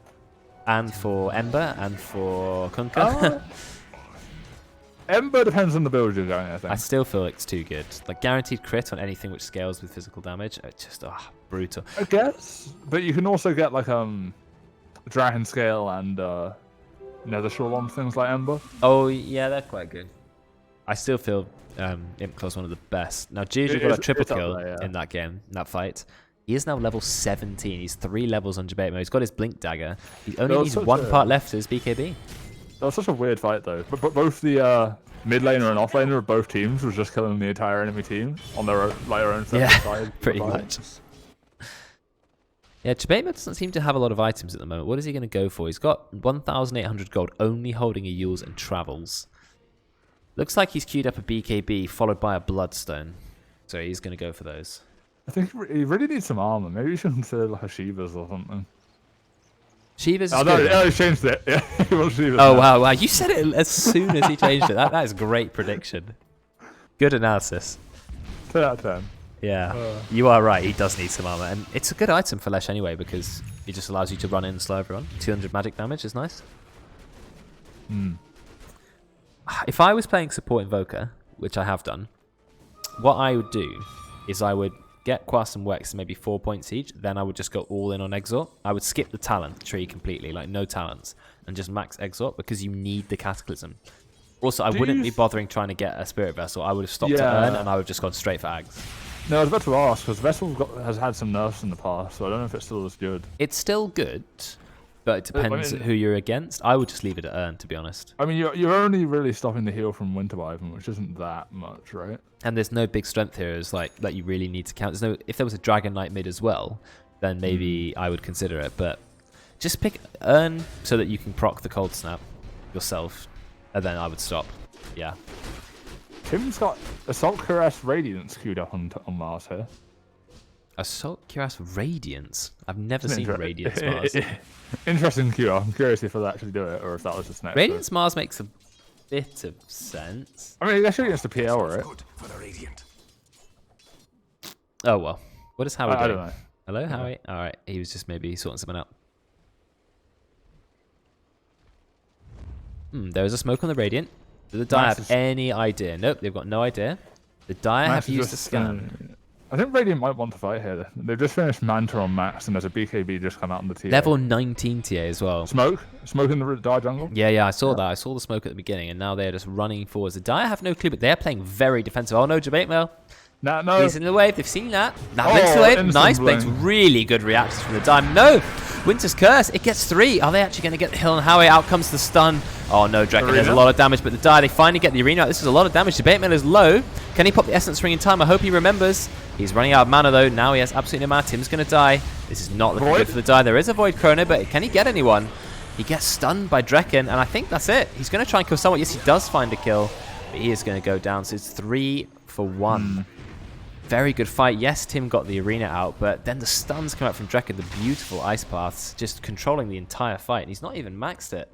And for Ember, and for Kunkka. Ember depends on the build you're going, I think. I still feel it's too good. Like, guaranteed crit on anything which scales with physical damage. It's just, brutal. I guess. But you can also get like Dragon Scale and Nether Shore on things like Ember. Oh, yeah, they're quite good. I still feel Imp Claw's one of the best. Now, Juju got a triple it's up kill there, yeah. in that game, in that fight. He is now level 17. He's 3 levels on debate mode. He's got his Blink Dagger. He only That needs was such one a- part left to his BKB. That was such a weird fight though. But both the mid laner and off laner of both teams was just killing the entire enemy team on their own, like their own separate Yeah, side. pretty much. Yeah, debate mode doesn't seem to have a lot of items at the moment. What is he going to go for? He's got 1,800 gold, only holding a Yules and Travels. Looks like he's queued up a BKB followed by a Bloodstone. So he's going to go for those. I think he really needs some armor. Maybe you should consider like a Shiva's or something. Shiva's Oh is no, good. yeah, he changed it. Yeah, he wants Shiva's. Oh, now. wow. You said it as soon as he changed it. That is great prediction. Good analysis. 10 out of 10. Yeah, you are right. He does need some armor. And it's a good item for Lesh anyway, because it just allows you to run in and slow everyone. 200 magic damage is nice. If I was playing support Invoker, which I have done, what I would do is I would get Quas and Wex maybe 4 points each, then I would just go all in on Exort. I would skip the talent tree completely, like no talents, and just max Exort because you need the Cataclysm. Also, I wouldn't be bothering trying to get a Spirit Vessel. I would have stopped to earn, and I would have just gone straight for Ags. No, I was about to ask because Vessel has had some nerfs in the past, so I don't know if it's still as good. It's still good, but it depends who you're against. I would just leave it at earn, to be honest. I mean, you're only really stopping the heal from Winter Wyvern, which isn't that much, right? And there's no big strength heroes like that you really need to count. There's no. If there was a Dragon Knight mid as well, then maybe I would consider it. But just pick earn so that you can proc the Cold Snap yourself, and then I would stop. Yeah. Tim's got Assault Cuirass Radiance queued up on Mars here. Assault Cuirass Radiance. I've never seen Inter- Radiance Mars. Interesting queue. I'm curious if they'll actually do it or if that was just an extra. Radiance Mars makes a bit of sense. I mean, they're shooting against the PL, right? Good for the Radiant. Oh well. What is Howie I doing? don't know. Hello, Howie. All right. He was just maybe sorting something out. There is a smoke on the Radiant. Do the Dire have any idea? Nope, they've got no idea. The Dire have used the scan. I think Radiant might want to fight here. They've just finished Manta on Max, and there's a BKB just come out on the TA. Level 19 TA as well. Smoke in the Dire jungle. Yeah, I saw that. I saw the smoke at the beginning, and now they're just running forwards. The Dire have no clue, but they're playing very defensive. Oh no, debate mail. No. He's in the wave. They've seen that. That blinks the wave. instant Nice blink. blinks. Really good reactions from the Dire. No! Winter's Curse. It gets 3. Are they actually going to get the hill on Howie? Out comes the stun. Oh no, Draken has a lot of damage, but the Dire, they finally get the arena. This is a lot of damage. Debate mail is low. Can he pop the Essence Ring in time? I hope he remembers. He's running out of mana though. Now he has absolutely no mana. Tim's going to die. This is not looking good for the Dire. There is a Void Chrono, but can he get anyone? He gets stunned by Drekken, and I think that's it. He's going to try and kill someone. Yes, he does find a kill, but he is going to go down. So it's 3 for 1. Very good fight. Yes, Tim got the arena out, but then the stuns come out from Drekken, the beautiful ice paths, just controlling the entire fight. And he's not even maxed it.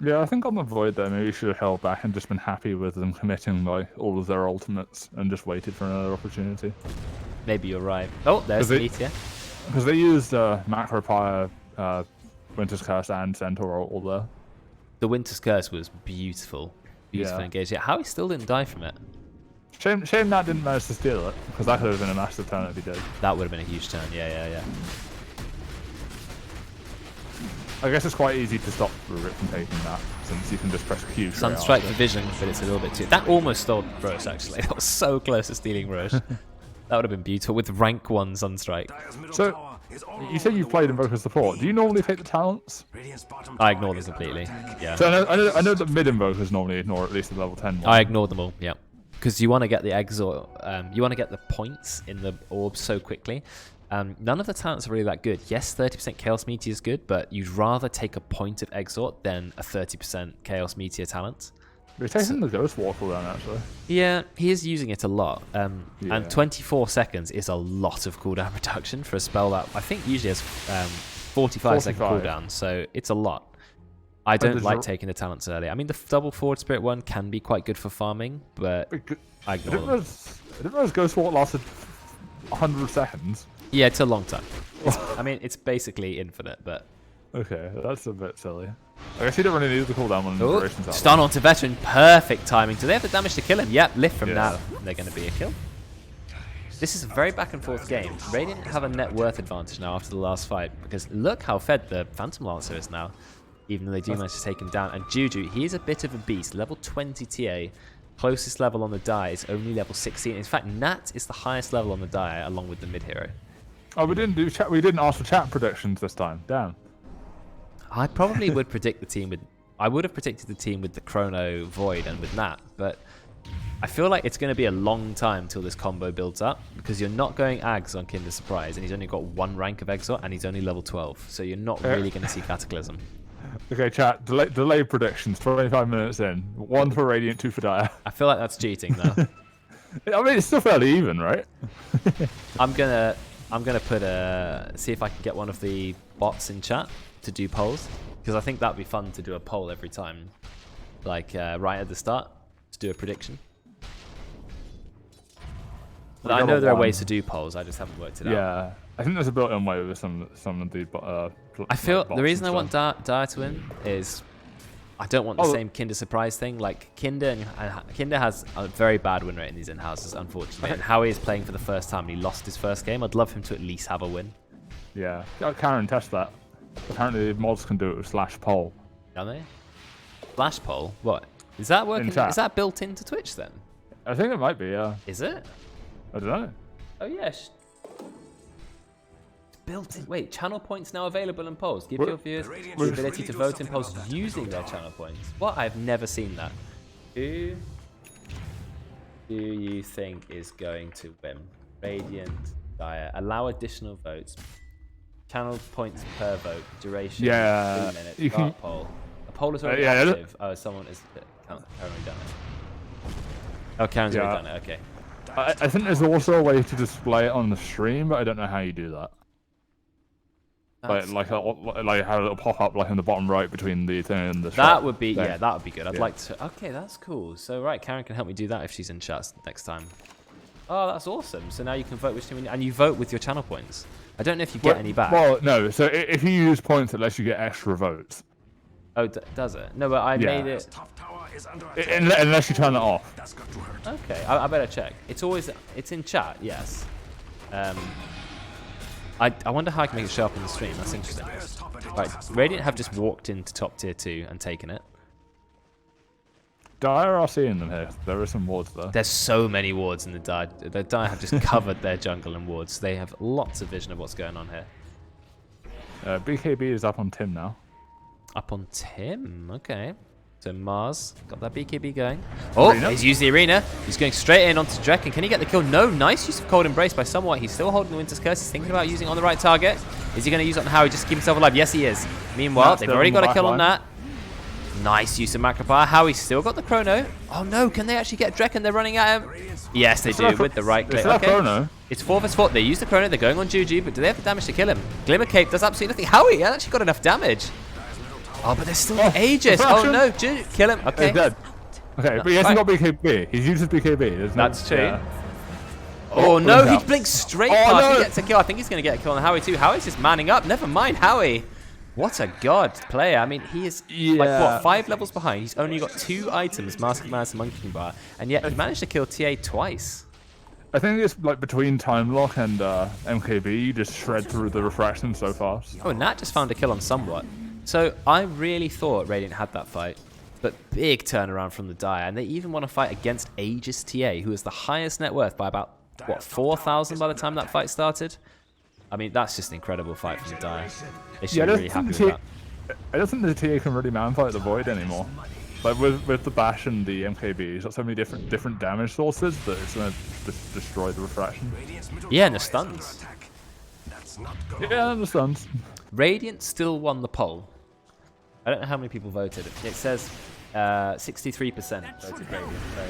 Yeah, I think on the Void there, maybe you should have held back and just been happy with them committing like all of their ultimates and just waited for another opportunity. Maybe you're right. Oh, there's the meteor. Because they used Macro Pyre, Winter's Curse, and Centaur all there. The Winter's Curse was beautiful. Beautiful engage. Yeah, Howie still didn't die from it. Shame Nat didn't manage to steal it, because that could have been a massive turn if he did. That would have been a huge turn. Yeah. I guess it's quite easy to stop Rubik from taking that, since you can just press Q. Sunstrike Division, but it's a little bit too... That almost stole Roche, actually. That was so close to stealing Roche. That would have been beautiful, with rank 1 Sunstrike. So, you say you've played Invoker support. Do you normally take the talents? I ignore them completely, yeah. So I know that mid Invokers normally ignore at least the level 10 one. I ignore them all, yeah. Because you want to get the exort, you want to get the points in the orb so quickly. None of the talents are really that good. Yes, 30% Chaos Meteor is good, but you'd rather take a point of exort than a 30% Chaos Meteor talent. We're taking the Ghost War cooldown, actually. Yeah, he is using it a lot. And 24 seconds is a lot of cooldown reduction for a spell that I think usually has 45-second cooldown, so it's a lot. I don't like taking the talents early. I mean, the double forward spirit one can be quite good for farming, but I ignore them. I didn't realize Ghost Walk lasted 100 seconds. Yeah, it's a long time. I mean, it's basically infinite, but... Okay, that's a bit silly. I guess you don't really need the cooldown on durations. Stun onto Veteran, perfect timing. Do they have the damage to kill him? Yep, lift from that. They're going to be a kill. This is a very back and forth game. Radiant have a net worth advantage now after the last fight, because look how fed the Phantom Lancer is now. Even though they do manage to take him down. And Juju, he is a bit of a beast. Level 20 TA. Closest level on the die is only level 16. In fact, Nat is the highest level on the die, along with the mid-hero. Oh, we didn't do chat. We didn't ask for chat predictions this time. Damn. I probably would predict the team with... I would have predicted the team with the Chrono Void and with Nat, but I feel like it's going to be a long time till this combo builds up, because you're not going Ags on Kinder Surprise, and he's only got 1 rank of Exort, and he's only level 12, so you're not really going to see Cataclysm. Okay, chat. Delay predictions. 25 minutes in. 1 for Radiant, 2 for Dire. I feel like that's cheating, though. I mean, it's still fairly even, right? I'm gonna put see if I can get one of the bots in chat to do polls, because I think that'd be fun to do a poll every time, like right at the start, to do a prediction. But I know there are ways to do polls. I just haven't worked it out. Yeah, I think there's a built-in way with some of the. I feel the reason I want Dire to win is I don't want the same Kinder Surprise thing. Like Kinder has a very bad win rate in these in-houses, unfortunately. And Howie is playing for the first time and he lost his first game. I'd love him to at least have a win. Yeah, Karen, test that. Apparently mods can do it with /poll. Can they? /poll? What? Is that working? Is that built into Twitch then? I think it might be, yeah. Is it? I don't know. Oh yes. Built in. Wait, channel points now available in polls. Give your viewers the ability to vote in polls using their channel points. What? I've never seen that. Who do you think is going to win? Radiant, Dire. Allow additional votes. Channel points per vote. Duration. 2 minutes. Start poll. A poll is already active. Oh, someone is. Karen's already done it. Oh, Karen's already done it. Okay. I think there's also a way to display it on the stream, but I don't know how you do that. Like how it'll pop up like in the bottom right between the thing and the shot. That would be that would be good. I'd like to. Okay, that's cool. So right, Karen can help me do that if she's in chat next time. Oh, that's awesome. So now you can vote which team, and you vote with your channel points. I don't know if you get any back. Well, no. So if you use points, it lets you get extra votes. Oh, does it? No, but I made it. Unless you turn it off. Okay, I better check. It's in chat. Yes. I wonder how I can make it show up in the stream. That's interesting. Right, Radiant have just walked into top tier 2 and taken it. Dire are seeing them here. There are some wards there. There's so many wards in the Dire. The Dire have just covered their jungle and wards. They have lots of vision of what's going on here. BKB is up on Tim now. Up on Tim? Okay. So Mars got that BKB going. Oh, he's used the arena. He's going straight in onto Drek. And can he get the kill? No. Nice use of Cold Embrace by Somewhat. He's still holding the Winter's Curse. He's thinking about using it on the right target. Is he going to use it on Howie just to keep himself alive? Yes, he is. Meanwhile, they've already got a kill on that. Nice use of Macropire. Howie's still got the Chrono. Oh no, can they actually get Drek and they're running at him? Yes, they do with the right click. Okay. Chrono. It's 4 vs 4. They use the Chrono. They're going on Juju, but do they have the damage to kill him? Glimmer Cape does absolutely nothing. Howie has actually got enough damage. Oh, but there's still Aegis. Oh no, kill him. Okay. He's dead. Okay, but he hasn't got BKB. He's used his BKB. That's true. Yeah. Oh no, he blinks straight past. He gets a kill. I think he's going to get a kill on Howie too. Howie's just manning up. Never mind, Howie. What a god player. I mean, he is like, what, 5 levels behind. He's only got 2 items, Mask of Madness and Monkey Bar, and yet he managed to kill TA twice. I think it's like between Time Lock and MKB, you just shred through the refraction so fast. Oh, Nat just found a kill on Somewhat. So I really thought Radiant had that fight, but big turnaround from the Dire, and they even won a fight against Aegis TA, who is the highest net worth by about, what, 4,000 by the time that fight started? I mean, that's just an incredible fight from the Dire. They should be really happy with that. I don't think the TA can really manfight the Void anymore. Like with the Bash and the MKB, it's got so many different damage sources that it's going to destroy the refraction. Yeah, and the stuns. Yeah, and the stuns. Radiant still won the poll. I don't know how many people voted. It says 63% voted Radiant, so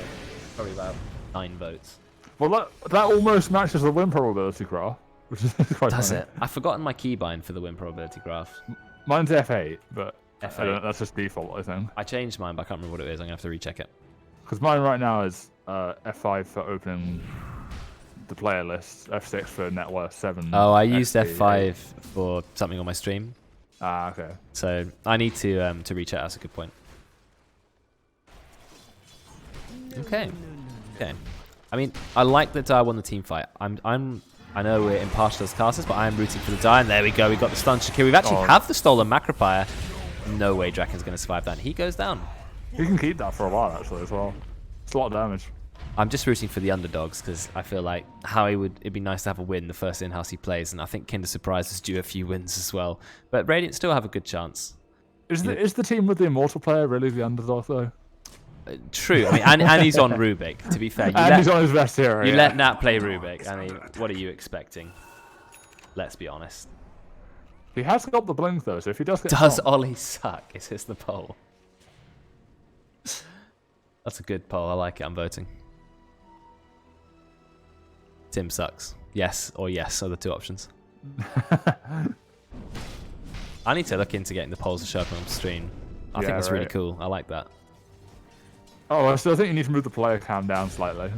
probably about 9 votes. Well, that almost matches the win probability graph, which is quite Does funny. it? I've forgotten my keybind for the win probability graph. Mine's F8, but F8. That's just default, I think. I changed mine, but I can't remember what it is. I'm going to have to recheck it. Because mine right now is F5 for opening the player list, F6 for net worth 7. Oh, I used XP, F5 for something on my stream. Ah, okay. So I need to recheck. That's a good point. Okay. Okay. I mean, I like that Dire won the team fight. I know we're impartial as casters, but I am rooting for the Dire. And there we go. We got the stun Shakir. We've actually have the stolen Macropire. No way Draken's going to survive that. And he goes down. You can keep that for a while, actually, as well. It's a lot of damage. I'm just rooting for the underdogs because I feel like it'd be nice to have a win the first in-house he plays. And I think Kinder Surprise is due a few wins as well. But Radiant still have a good chance. Is the team with the Immortal player really the underdog, though? True. I mean, and he's on Rubik, to be fair. He's on his best hero. You let Nat play Rubik. I mean, what are you expecting? Let's be honest. He has got the blink, though, so if he does get Does stopped... Ollie suck? Is this the poll? That's a good poll. I like it. I'm voting. Tim sucks. Yes or yes are the 2 options. I need to look into getting the polls to show up on stream. I think that's really cool. I like that. Oh, I still think you need to move the player cam down slightly.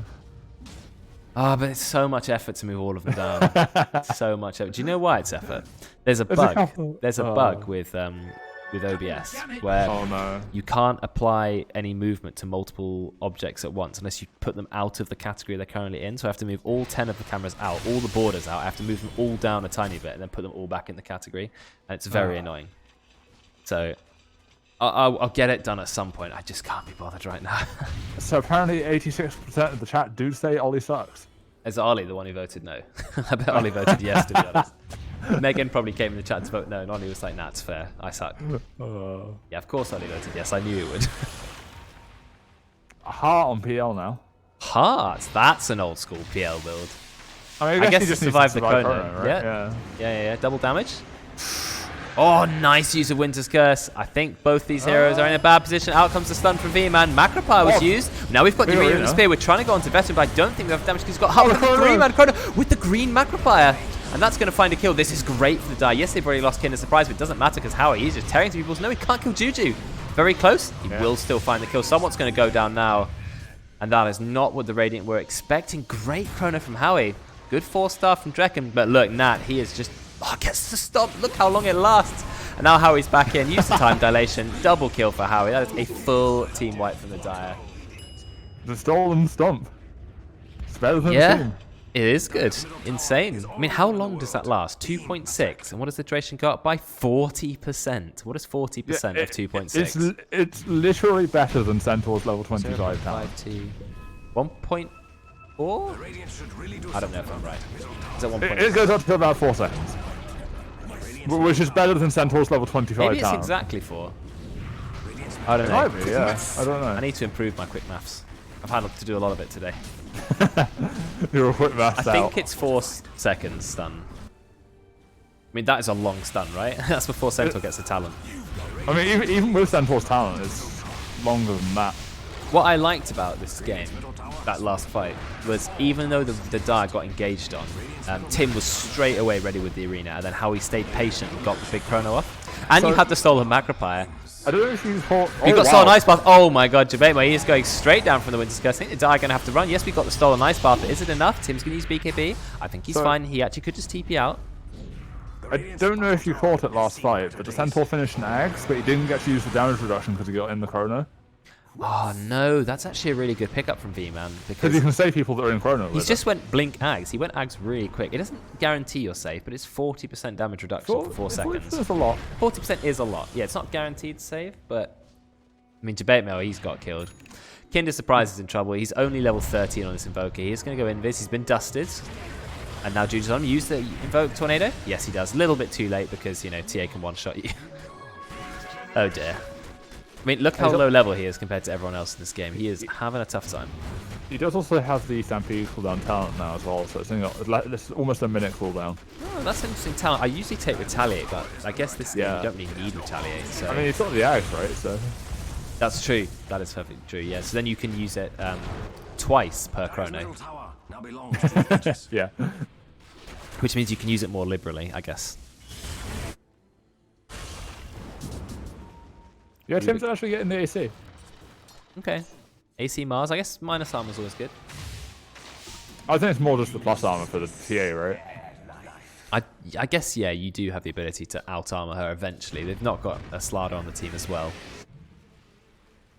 Ah, but it's so much effort to move all of them down. So much effort. Do you know why it's effort? There's a bug. There's a bug with OBS where you can't apply any movement to multiple objects at once unless you put them out of the category they're currently in. So I have to move all 10 of the cameras out, all the borders out. I have to move them all down a tiny bit and then put them all back in the category. And it's very annoying. So I'll get it done at some point. I just can't be bothered right now. So apparently 86% of the chat do say Ollie sucks. Is Ollie the one who voted no? I bet Ollie voted yes, to be honest. Megan probably came in the chat to vote no, and Ollie was like, nah, it's fair. I suck. Yeah, of course Ollie voted yes. I knew it would. A heart on PL now. Heart? That's an old school PL build. I mean, I guess he to just survive the Chrono, Chrono. right? Yeah. Double damage. Oh, nice use of Winter's Curse. I think both these heroes are in a bad position. Out comes the stun from V-Man. Macropire was used. Now we've got the Arena of the Spear. We're trying to go onto Veteran, but I don't think we have damage because he's got Heart with the Green-Man Chrono with the green Macropire. And that's going to find a kill. This is great for the Die. Yes, they've already lost Kinder Surprise, but it doesn't matter because Howie, he's just tearing through people's... No, he can't kill Juju. Very close. He will still find the kill. Someone's going to go down now. And that is not what the Radiant were expecting. Great Chrono from Howie. Good 4-star from Drekken. But look, Nat, he is just... Oh, gets to stop. Look how long it lasts. And now Howie's back in. Use the time dilation. Double kill for Howie. That is a full team wipe from the Dire. The stolen stomp. It's better than the team. It is good. Insane. I mean, how long does that last? 2.6. And what does the duration go up by? 40%. What is 40% of 2.6? It's literally better than Centaur's level 25 talent. 1.4? I don't know if I'm right. Is it 1.6? It goes up to about 4 seconds. Which is better than Centaur's level 25 Maybe it's talent. exactly 4. I don't know. Maybe, yeah. I don't know. I need to improve my quick maths. I've had to do a lot of it today. You're a quick maths I think it's 4 seconds stun. I mean, that is a long stun, right? That's before Centaur gets the talent. I mean, even with Centaur's talent, it's longer than that. What I liked about this game, that last fight, was even though the Dire got engaged on, Tim was straight away ready with the Arena, and then how he stayed patient and got the big chrono off. And you had the stolen Macropire. I don't know if he's We got stolen Ice Bath. Oh my god, Jabema, he is going straight down from the Winter's Curse. I think the Die are going to have to run. Yes, we got the stolen Ice Bath, but is it enough? Tim's going to use BKB. I think he's fine. He actually could just TP out. I don't know if you caught it last fight, but the Centaur finished an Axe, but he didn't get to use the damage reduction because he got in the Chrono. Oh no, that's actually a really good pickup from V-Man Because you can save people that are in Chrono. He's just went blink Ags. He went Ags really quick. It doesn't guarantee you're safe, but it's 40% damage reduction for 4 seconds. That's a lot. 40% is a lot. Yeah, it's not guaranteed to save, but I mean, Debate Mail, he's got killed. Kinder Surprise is in trouble. He's only level 13 on this Invoker. He's going to go Invis. He's been dusted. And now Juju's on him. Use the Invoke Tornado? Yes, he does. A little bit too late because, you know, TA can one-shot you. Oh, dear. I mean, look how low level he is compared to everyone else in this game. He is having a tough time. He does also have the Stampede cooldown talent now as well, so it's almost a minute cooldown. Oh, that's an interesting talent. I usually take Retaliate, but I guess this game you don't really need Retaliate. So. I mean, it's not the Axe, right? So that's true. That is perfectly true, yeah. So then you can use it twice per chrono. Yeah. Which means you can use it more liberally, I guess. Yeah, Tim's actually getting the AC. Okay. AC Mars, I guess minus armor is always good. I think it's more just the plus armor for the TA, right? I guess, yeah, you do have the ability to out-armor her eventually. They've not got a Slardar on the team as well.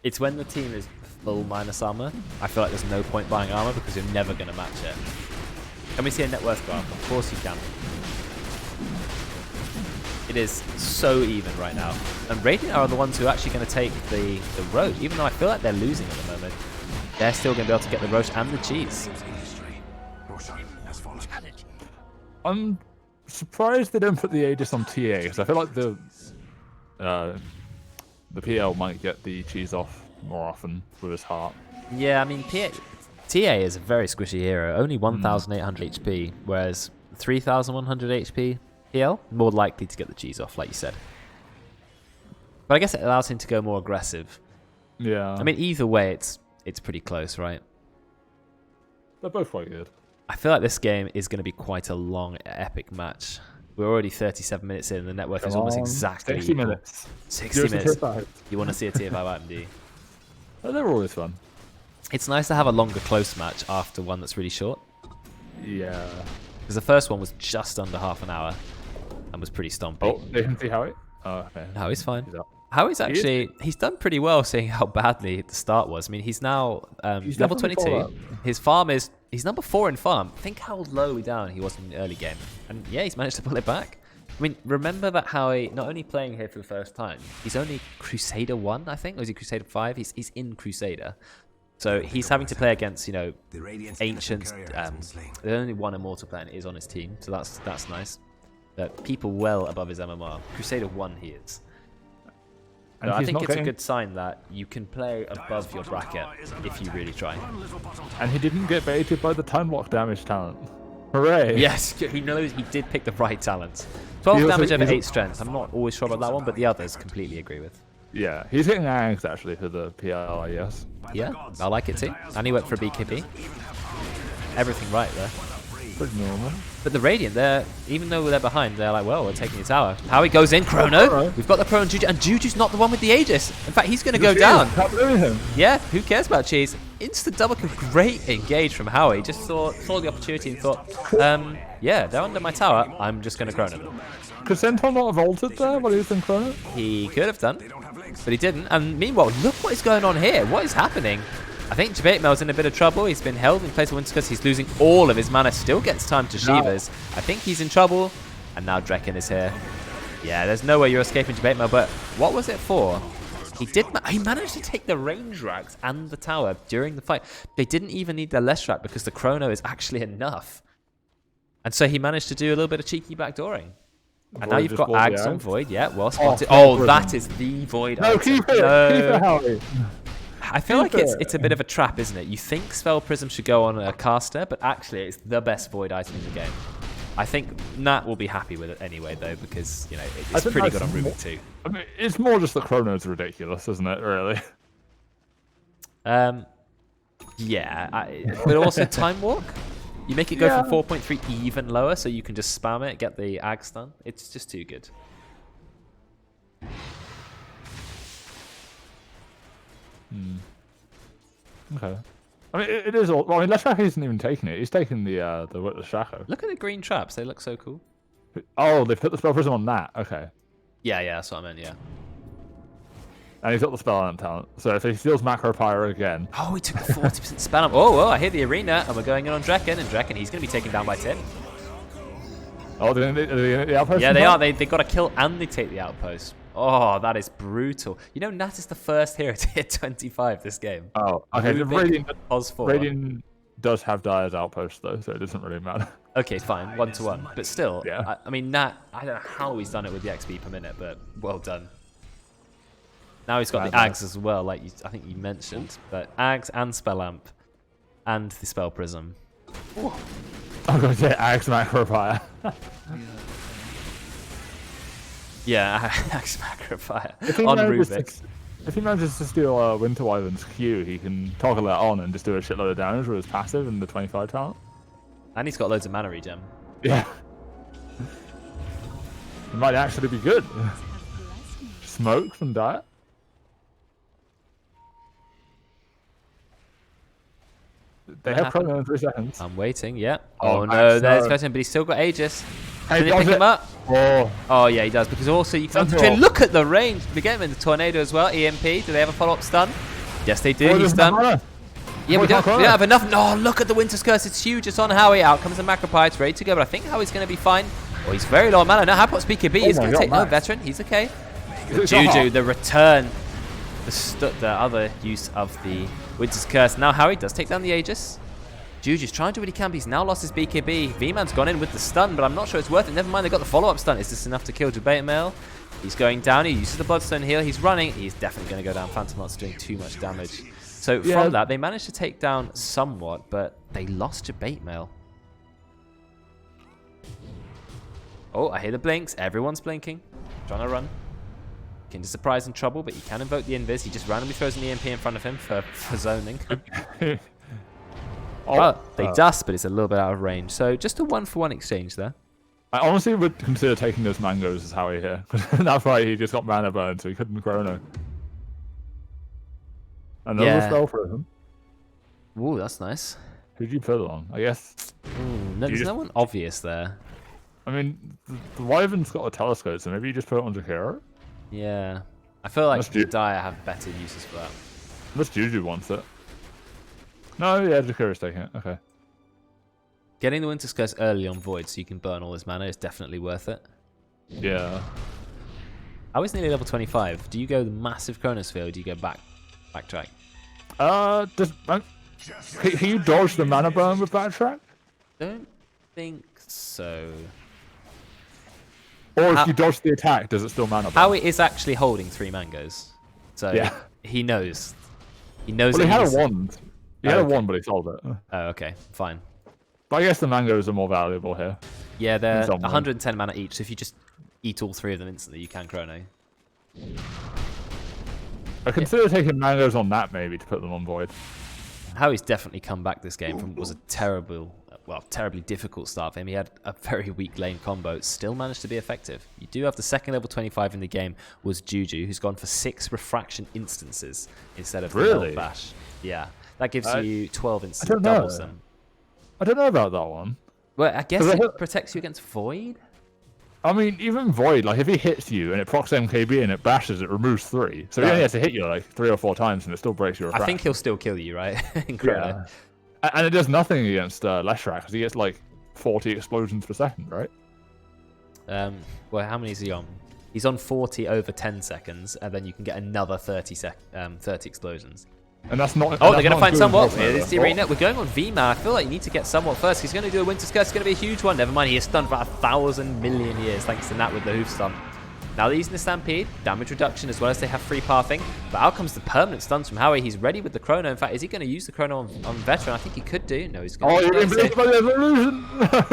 It's when the team is full minus armor, I feel like there's no point buying armor because you're never going to match it. Can we see a net worth graph? Of course you can. It is so even right now. And Radiant are the ones who are actually going to take the Roche. Even though I feel like they're losing at the moment, they're still going to be able to get the Roche and the cheese. I'm surprised they don't put the Aegis on TA, because I feel like the PL might get the cheese off more often with his heart. Yeah, I mean, TA is a very squishy hero. Only 1,800 HP, whereas 3,100 HP PL, more likely to get the cheese off, like you said. But I guess it allows him to go more aggressive. Yeah. I mean, either way, it's pretty close, right? They're both quite good. I feel like this game is going to be quite a long, epic match. We're already 37 minutes in, and the network is almost exactly 60 equal. minutes. 60 minutes. You want to see a tier 5 item, do you? Oh, they're always fun. It's nice to have a longer close match after one that's really short. Yeah. Because the first one was just under half an hour and was pretty stompy. Oh, they can see Howie? Oh, okay. No, he's fine. Howie's actually, he's done pretty well seeing how badly the start was. I mean, he's now level 22. His farm is, he's number 4 in farm. Think how low down he was in the early game. And yeah, he's managed to pull it back. I mean, remember that Howie, not only playing here for the first time, he's only Crusader 1, I think, or is he Crusader 5? He's in Crusader. So he's having to play against, you know, ancients. There's only one immortal player is on his team, so that's nice. But people well above his MMR. Crusader 1 he is. And I think it's a good sign that you can play above your bracket if you really try. And he didn't get baited by the time lock damage talent. Hooray! Yes, he knows he did pick the right talent. 12 damage over 8 strength. I'm not always sure about that one, but the others completely agree with. Yeah, he's hitting Ags actually for the PL, I guess. Yeah, I like it too. And he went for a BKB. Everything right there. Pretty normal. But the Radiant, even though they're behind, they're like, well, we're taking the tower. Howie goes in, Chrono. We've got the Pro and Juju, and Juju's not the one with the Aegis. In fact, he's going to go down. Yeah, who cares about cheese? Instant double kill. Great engage from Howie. Just saw the opportunity and thought, yeah, they're under my tower. I'm just going to Chrono them. Could Centaur not have ulted there while he was in Chrono? He could have done, but he didn't. And meanwhile, look what is going on here. What is happening? I think Debate Mail's in a bit of trouble. He's been held in place of Wintercuss. He's losing all of his mana. Still gets time to Shivas. I think he's in trouble. And now Drekken is here. Yeah, there's no way you're escaping Debate Mail. But what was it for? He managed to take the range racks and the tower during the fight. They didn't even need their less rack because the Chrono is actually enough. And so he managed to do a little bit of cheeky backdooring. And now you've got Ags on Void. Yeah, well spotted. Oh, that is the Void item. Keep it. No. Keep it, Howie. I feel like it's a bit of a trap, isn't it? You think Spell Prism should go on a caster, but actually it's the best Void item in the game. I think Nat will be happy with it anyway, though, because, you know, it's pretty good on Rubik too. I mean, it's more just the Chrono's ridiculous, isn't it, really? Yeah, but also Time Walk. You make it go from 4.3 even lower, so you can just spam it, get the Ag stun. It's just too good. Okay. I mean, it is all. Well, I mean, Leshak isn't even taking it. He's taking the Shaco. Look at the green traps. They look so cool. Oh, they've put the spell prism on that. Okay. Yeah, that's what I meant, yeah. And he's got the spell on talent. So if he steals Macro Pyre again. Oh, he took the 40% spell. Oh, I hear the arena, and we're going in on Drekken, and Drekken, he's going to be taken down by Tim. Oh, are they the outpost? Yeah, they are. They got a kill, and they take the outpost. Oh, that is brutal. You know, Nat is the first hero to hit 25 this game. Oh, okay. Rubik, Radiant does have Dire's outpost, though, so it doesn't really matter. Okay, fine. 1-to-1. But still, yeah. I mean, Nat, I don't know how he's done it with the XP per minute, but well done. Now he's got the Ags as well, like I think you mentioned. But Ags and Spell Amp and the Spell Prism. Oh, God, yeah, Ags Macro Pyre. Yeah, Ags Macro Pyre on Rubik. If he manages to steal Winter Wyvern's Q, he can toggle that on and just do a shitload of damage with his passive and the 25 talent. And he's got loads of mana regen. Yeah. It might actually be good. Smoke from Dire. They have promo in 3 seconds. I'm waiting, yeah. Oh no, there's Ghost, but he's still got Aegis. Can he pick him up? Oh yeah, he does, because also you can look at the range. We get him in the tornado as well. EMP. Do they have a follow-up stun? Yes, they do. He's done. Yeah, we don't have enough. No, look at the Winter's Curse. It's huge. It's on Howie. Out comes the Macropie. It's ready to go, but I think Howie's going to be fine. Oh, he's very low on mana. No, how about BKB? He's going to take no veteran. He's okay. Juju, the return. The other use of the Winter's Curse. Now Howie does take down the Aegis. Juju's trying to do what he can, but he's now lost his BKB. V-Man's gone in with the stun, but I'm not sure it's worth it. Never mind, they got the follow-up stun. Is this enough to kill Debate Mail? He's going down. He uses the Bloodstone heal. He's running. He's definitely going to go down. Phantom Heart's doing too much damage. So from that, they managed to take down somewhat, but they lost Debate Mail. Oh, I hear the blinks. Everyone's blinking. Trying to run. Into surprise and trouble, but he can invoke the invis. He just randomly throws an EMP in front of him for zoning. They dust, but it's a little bit out of range. So just a 1-for-1 exchange there. I honestly would consider taking those mangoes as Howie here. That's why he just got mana burn, so he couldn't chrono. Another spell for him. Ooh, that's nice. Who'd you put it on? I guess. Ooh, no, there's no one obvious there. I mean, the Wyvern's got a telescope, so maybe you just put it on Jakiro? Yeah. I feel like the Dire have better uses for that. Unless Juju wants it. No, yeah, Jakiro's taking it. Okay. Getting the Winter's Curse early on Void so you can burn all his mana is definitely worth it. Yeah. I was nearly level 25. Do you go the massive Chronosphere or do you go backtrack? Can you dodge the mana burn with backtrack? Don't think so. Or if you dodge the attack, does it still mana burn? Howie is actually holding 3 mangoes. So he knows. He knows. Well, he had a wand. He had a wand, but he sold it. Oh, okay. Fine. But I guess the mangoes are more valuable here. Yeah, they're 110 mana each, so if you just eat all 3 of them instantly, you can chrono. I consider taking mangoes on that, maybe, to put them on Void. Howie's definitely come back this game from what was a terribly difficult start for him. He had a very weak lane combo, still managed to be effective. You do have the second level 25 in the game was Juju, who's gone for 6 refraction instances instead of the bash. Yeah, that gives you 12 instant doubles them. I don't know about that one. Well, I guess it protects you against Void. I mean, even Void, like if he hits you and it procs MKB and it bashes, it removes 3. So he only has to hit you like 3 or 4 times and it still breaks your refraction. I think he'll still kill you, right? Incredible. Yeah. And it does nothing against Leshrac because he gets like 40 explosions per second, right? Well, how many is he on? He's on 40 over 10 seconds, and then you can get another 30 explosions. And that's not. Oh, they're going to find somewhat. It's the arena. We're going on V-Man. I feel like you need to get somewhat first. He's going to do a Winter's Curse. It's going to be a huge one. Never mind, he is stunned for 1,000 million years, thanks to Nat with the hoof stun. Now they're using the Stampede, damage reduction, as well as they have free pathing. But out comes the permanent stuns from Howie. He's ready with the Chrono. In fact, is he going to use the Chrono on Veteran? I think he could do. No, he's going to. Oh, you're baited by the evolution.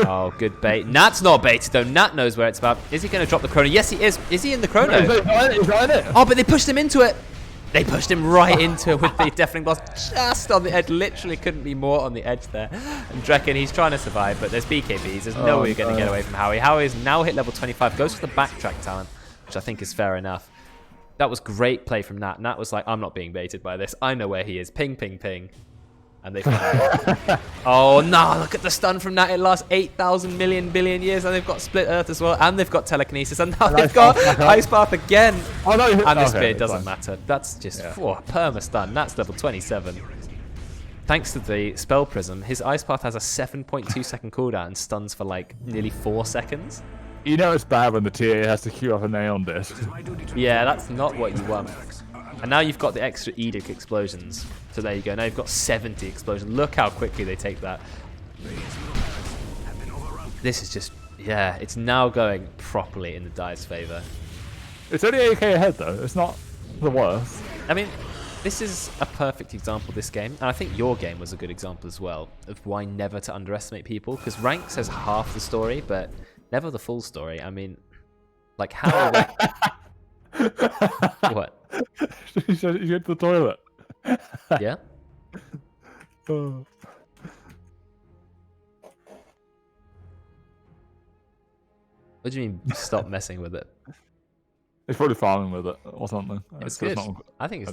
Oh, good bait. Nat's not baited, though. Nat knows where it's about. Is he going to drop the Chrono? Yes, he is. Is he in the Chrono? No, he's right in it. Oh, but they pushed him into it. They pushed him right into it with the Deafening Blast just on the edge. Literally couldn't be more on the edge there. And Drekken, he's trying to survive, but there's BKBs. There's no way you're going to get away from Howie. Howie is now hit level 25. Goes for the backtrack talent, which I think is fair enough. That was great play from Nat. Nat was like, I'm not being baited by this. I know where he is. Ping, ping, ping. And they oh no, look at the stun from that. It lasts 8,000 million billion years, and they've got split earth as well, and they've got telekinesis, and now they've got ice path again. Oh, no, and this bit doesn't matter. That's just perma stun. That's level 27. Thanks to the spell prism, his ice path has a 7.2 second cooldown and stuns for like nearly 4 seconds. You know it's bad when the TA has to queue up an Aeon disc. Yeah, that's not what you want. And now you've got the extra Edict explosions. So there you go. Now you've got 70 explosions. Look how quickly they take that. This is just, yeah, it's now going properly in the Dive's favour. It's only 8k ahead though. It's not the worst. I mean, this is a perfect example of this game. And I think your game was a good example as well of why never to underestimate people. Because Rank says half the story, but never the full story. I mean, like how... What? You said you went to the toilet. Yeah? Oh. What do you mean, stop messing with it? He's probably farming with it or something. It's good. I think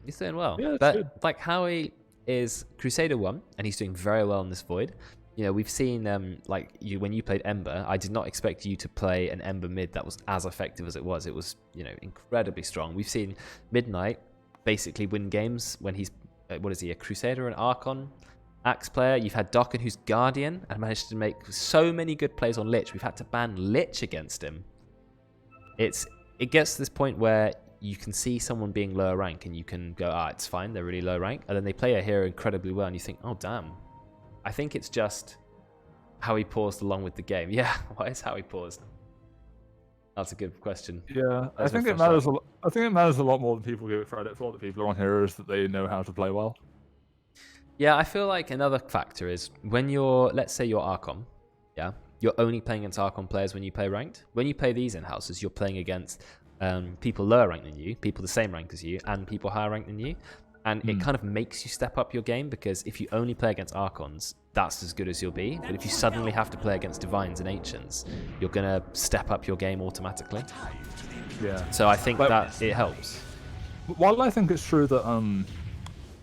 he's doing well. Yeah, it's but good. like Howie is Crusader 1, and he's doing very well in this Void. You know, we've seen like when you played Ember, I did not expect you to play an Ember mid that was as effective as it was. It was, you know, incredibly strong. We've seen Midnight basically win games when he's what is he, a Crusader, an Archon, Axe player. You've had Dokken, who's Guardian, and managed to make so many good plays on Lich. We've had to ban Lich against him. It gets to this point where you can see someone being lower rank, and you can go, it's fine, they're really low rank, and then they play a hero incredibly well, and you think, oh damn. I think it's just how he paused along with the game. Yeah, why is how he paused? That's a good question. Yeah, I think it matters. I think it matters a lot more than people give it credit for. That people are on heroes that they know how to play well. Yeah, I feel like another factor is when you're, let's say you're Archon, yeah, you're only playing against Archon players when you play ranked. When you play these in-houses, you're playing against people lower ranked than you, people the same rank as you, and people higher ranked than you. And it kind of makes you step up your game, because if you only play against Archons, that's as good as you'll be. But if you suddenly have to play against Divines and Ancients, you're going to step up your game automatically. Yeah. So I think that it helps. While I think it's true that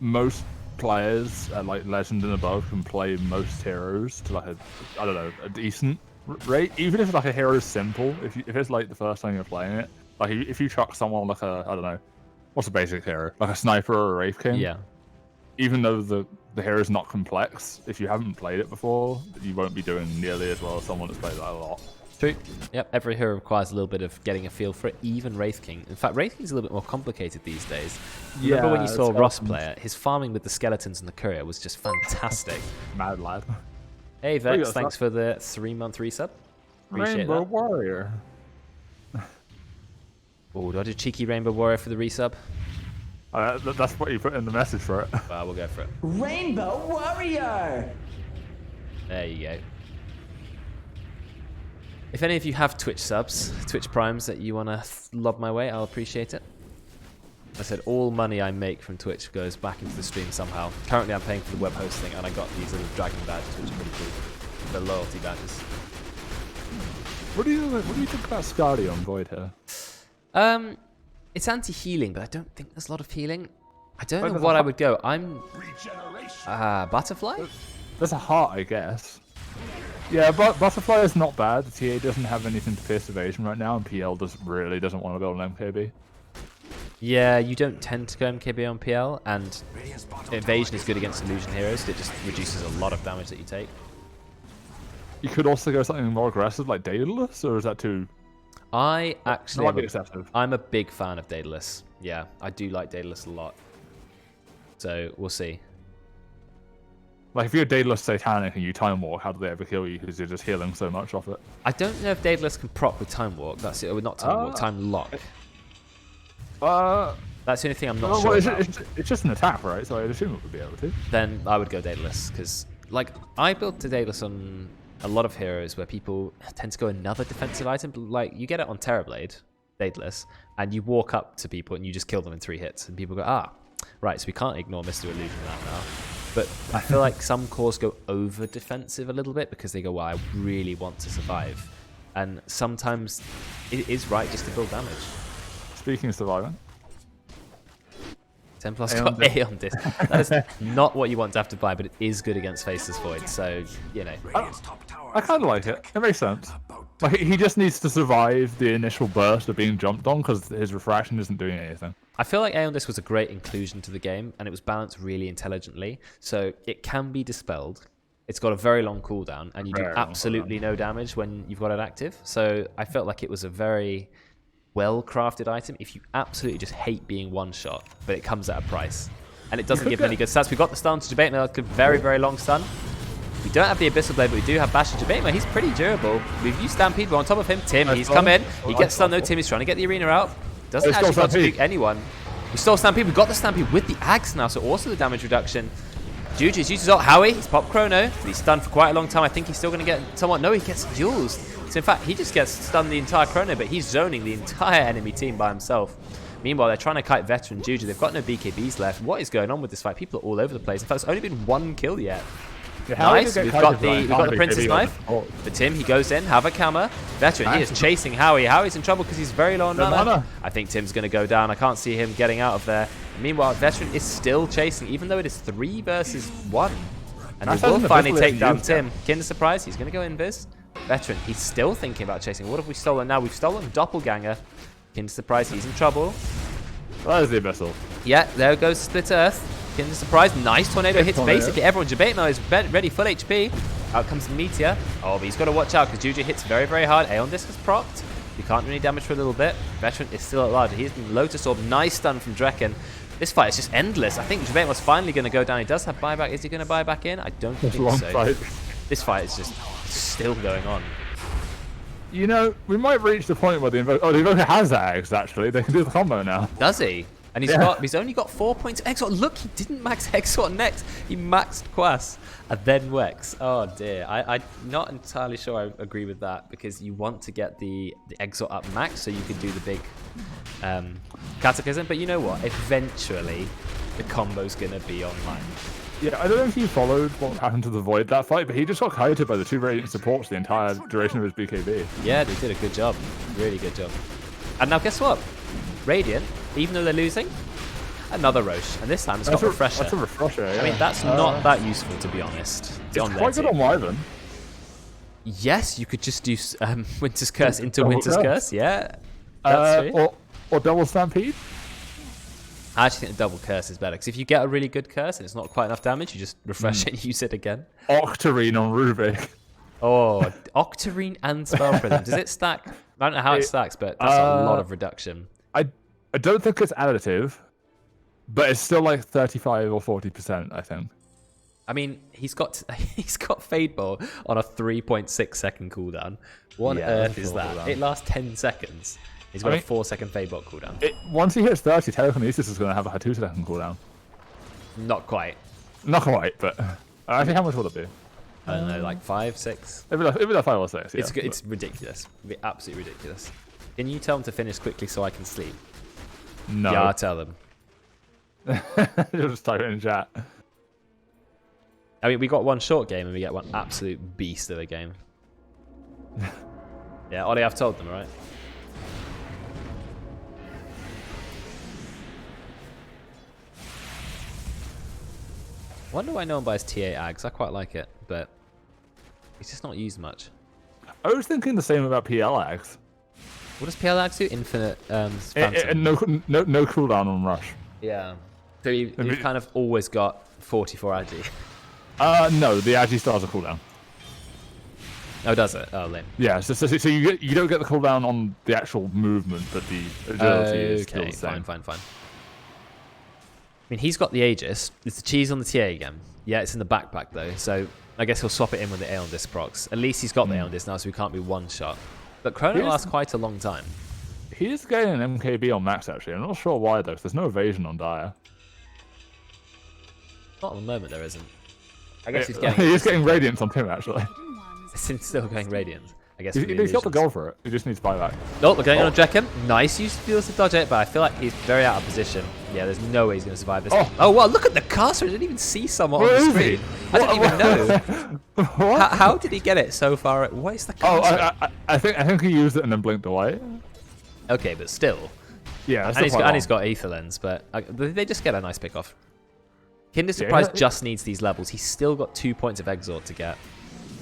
most players at like Legend and above can play most heroes to like a decent rate, even if like a hero is simple, if it's like the first time you're playing it, like if you chuck someone like a, I don't know, what's a basic hero? Like a sniper or a Wraith King? Yeah. Even though the hero is not complex, if you haven't played it before, you won't be doing nearly as well as someone that's played that a lot. True. Yep, every hero requires a little bit of getting a feel for it, even Wraith King. In fact, Wraith King's a little bit more complicated these days. Remember when you saw Ross play it? His farming with the skeletons and the courier was just fantastic. Mad lad. Hey Vex, thanks for the 3-month resub. Appreciate Rainbow that. Warrior. Oh, do I do cheeky Rainbow Warrior for the resub? That's what you put in the message for it. Well, we'll go for it. Rainbow Warrior! There you go. If any of you have Twitch subs, Twitch primes that you want to lob my way, I'll appreciate it. I said all money I make from Twitch goes back into the stream somehow. Currently I'm paying for the web hosting, and I got these little dragon badges, which are pretty cool. The loyalty badges. What do you think about Skadi on Void here? It's anti-healing, but I don't think there's a lot of healing. I don't know what I would go. I'm Butterfly? There's a heart, I guess. Yeah, but Butterfly is not bad. The TA doesn't have anything to pierce evasion right now, and PL really doesn't want to build an MKB. Yeah, you don't tend to go MKB on PL, and evasion is good against illusion heroes. It just reduces a lot of damage that you take. You could also go something more aggressive like Daedalus, or is that too... I actually I'm a big fan of Daedalus. Yeah, I do like Daedalus a lot. So we'll see. Like if you're Daedalus Satanic and you Time Walk, how do they ever kill you because you're just healing so much off it? I don't know if Daedalus can proc with Time Walk. That's it. Not Time Walk, Time Lock. That's the only thing I'm not sure about. It's just an attack, right? So I'd assume it would be able to. Then I would go Daedalus, because like I built the Daedalus on a lot of heroes where people tend to go another defensive item. But like you get it on Terrorblade, Daedalus, and you walk up to people and you just kill them in 3 hits, and people go, right, so we can't ignore Mr. Illusion now. But I feel like some cores go over defensive a little bit because they go, well, I really want to survive, and sometimes it is right just to build damage. Speaking of surviving. Templar's got Aeon Disc. That is not what you want to have to buy, but it is good against Faceless Void, so, you know. Radiant's top tower I kind of like it. It makes sense. Like, he just needs to survive the initial burst of being jumped on because his refraction isn't doing anything. I feel like Aeon Disc was a great inclusion to the game, and it was balanced really intelligently, so it can be dispelled. It's got a very long cooldown, and you do absolutely no damage when you've got it active. So I felt like it was a very well-crafted item if you absolutely just hate being one-shot, but it comes at a price. And it doesn't give any good stats. We've got the stun to Jabate, now it's a very, very long stun. We don't have the Abyssal Blade, but we do have Bash and Jabate. He's pretty durable. We've used Stampede, we're on top of him. Tim, he's come in. He gets stunned though. Tim is trying to get the arena out. Doesn't actually contribute anyone. We stole Stampede. We've got the Stampede with the Axe now, so also the damage reduction. Juju's used his ult. Howie, he's popped Chrono. He's stunned for quite a long time. I think he's still going to get somewhat. No, he gets duels. So in fact, he just gets stunned the entire Chrono, but he's zoning the entire enemy team by himself. Meanwhile, they're trying to kite Veteran Juju. They've got no BKBs left. What is going on with this fight? People are all over the place. In fact, there's only been one kill yet. Yeah, nice. We've got the Prince's Knife. For Tim, he goes in. Havoc Hammer. Veteran, he is chasing Howie. Howie's in trouble because he's very low on mana. I think Tim's going to go down. I can't see him getting out of there. Meanwhile, Veteran is still chasing, even though it is 3 versus 1. And they will finally take down Tim. Kinder Surprise, he's going to go invis. Veteran, he's still thinking about chasing. What have we stolen now? We've stolen Doppelganger. Kinder Surprise, he's in trouble. That is the Abyssal. Yeah, there goes Split Earth. Kinder Surprise, nice tornado hits basically everyone. Jabate now is ready, full HP. Out comes Meteor. Oh, but he's got to watch out because Juju hits very, very hard. Aeon Disc is procced. You can't do any damage for a little bit. Veteran is still at large. He's been Lotus Orb. Nice stun from Drekken. This fight is just endless. I think Jabate was finally going to go down. He does have buyback. Is he going to buy back in? I don't think so. This fight is just still going on. You know, we might reach the point where the Invoker has Axe, actually. They can do the combo now. Does he? And he's only got 4 points. Exort, look, he didn't max Exort next. He maxed Quas and then Wex. Oh dear. I'm not entirely sure I agree with that because you want to get the Exort up max so you can do the big Cataclysm. But you know what? Eventually, the combo's going to be online. Yeah, I don't know if you followed what happened to the Void that fight, but he just got kited by the 2 Radiant supports the entire duration of his BKB. Yeah, they did a good job. Really good job. And now guess what? Radiant, even though they're losing, another Roche. And this time it's got Refresher. That's a Refresher, yeah. I mean, that's not that useful, to be honest. It's quite good on Wyvern. Yes, you could just do Winter's Curse into Winter's Curse. Yeah, that's true. Or Double Stampede. I actually think the double curse is better because if you get a really good curse and it's not quite enough damage, you just refresh it and use it again. Octarine on Rubik. Oh, Octarine and Spell Prism. Does it stack? I don't know how it stacks, but that's a lot of reduction. I don't think it's additive, but it's still like 35 or 40%, I think. I mean, he's got Fade Bolt on a 3.6 second cooldown. What on earth is that? Cooldown. It lasts 10 seconds. He's got a 4-second Fade Bolt cooldown. Once he hits 30, Telekinesis is going to have a 2-second cooldown. Not quite. Not quite, but I think how much will it be? I don't know, like 5, 6. It'd be like 5 or 6. Yeah, it's ridiculous. It'd be absolutely ridiculous. Can you tell him to finish quickly so I can sleep? No. Yeah, I'll tell them. You'll just type it in chat. I mean, we got one short game and we get one absolute beast of a game. Yeah, Ollie, I've told them, right? Wonder why no one buys TA Ags. I quite like it, but it's just not used much. I was thinking the same about PL Ags. What does PL Ags do? Infinite phantom. No cooldown on Rush. Yeah. So you've kind of always got 44 Agi. No, the Agi still has a cooldown. Oh, does it? Oh, lame. Yeah, so you don't get the cooldown on the actual movement, but the agility is still the same. Fine. I mean, he's got the Aegis. It's the cheese on the TA again. Yeah, it's in the backpack, though. So I guess he'll swap it in with the Aeon Disc procs. At least he's got the Aeon Disc now, so he can't be one-shot. But Chrono lasts quite a long time. He is getting an MKB on max, actually. I'm not sure why, though, because there's no evasion on Dire. Not at the moment, there isn't. I guess he's getting... He is getting Radiance on Tim, actually. It's still going Radiant. I guess he's got the goal for it. He just needs buyback. Oh, we're going on Drekken. Nice use of Fuels to dodge it, but I feel like he's very out of position. Yeah, there's no way he's going to survive this. Oh, wow, look at the caster. I didn't even see someone on the screen. I didn't even know. How did he get it so far? What is the caster? I think he used it and then blinked away. Okay, but still. Yeah, and he's got Aether Lens, but they just get a nice pick off. Kinder Surprise just needs these levels. He's still got 2 points of Exort to get.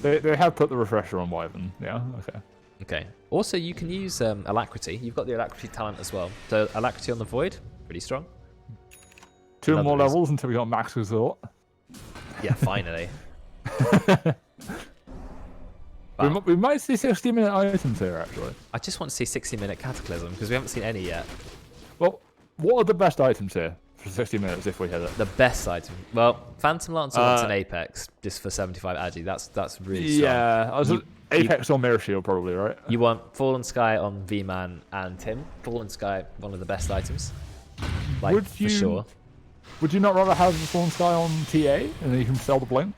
They have put the refresher on Wyvern. Yeah, okay. Okay. Also, you can use Alacrity. You've got the Alacrity talent as well. So Alacrity on the Void, pretty strong. Two more levels until we got Max Resort. Yeah, finally. We might see 60-minute items here, actually. I just want to see 60-minute Cataclysm, because we haven't seen any yet. Well, what are the best items here for 60 minutes if we hit it? The best item? Well, Phantom Lancer wants an Apex, just for 75 agi. That's really strong. Yeah, Apex or Mirror Shield, probably, right? You want Fallen Sky on V-Man and Tim. Fallen Sky, one of the best items. Like, for sure. Would you not rather have the Fallen Sky on TA, and then you can sell the Blink?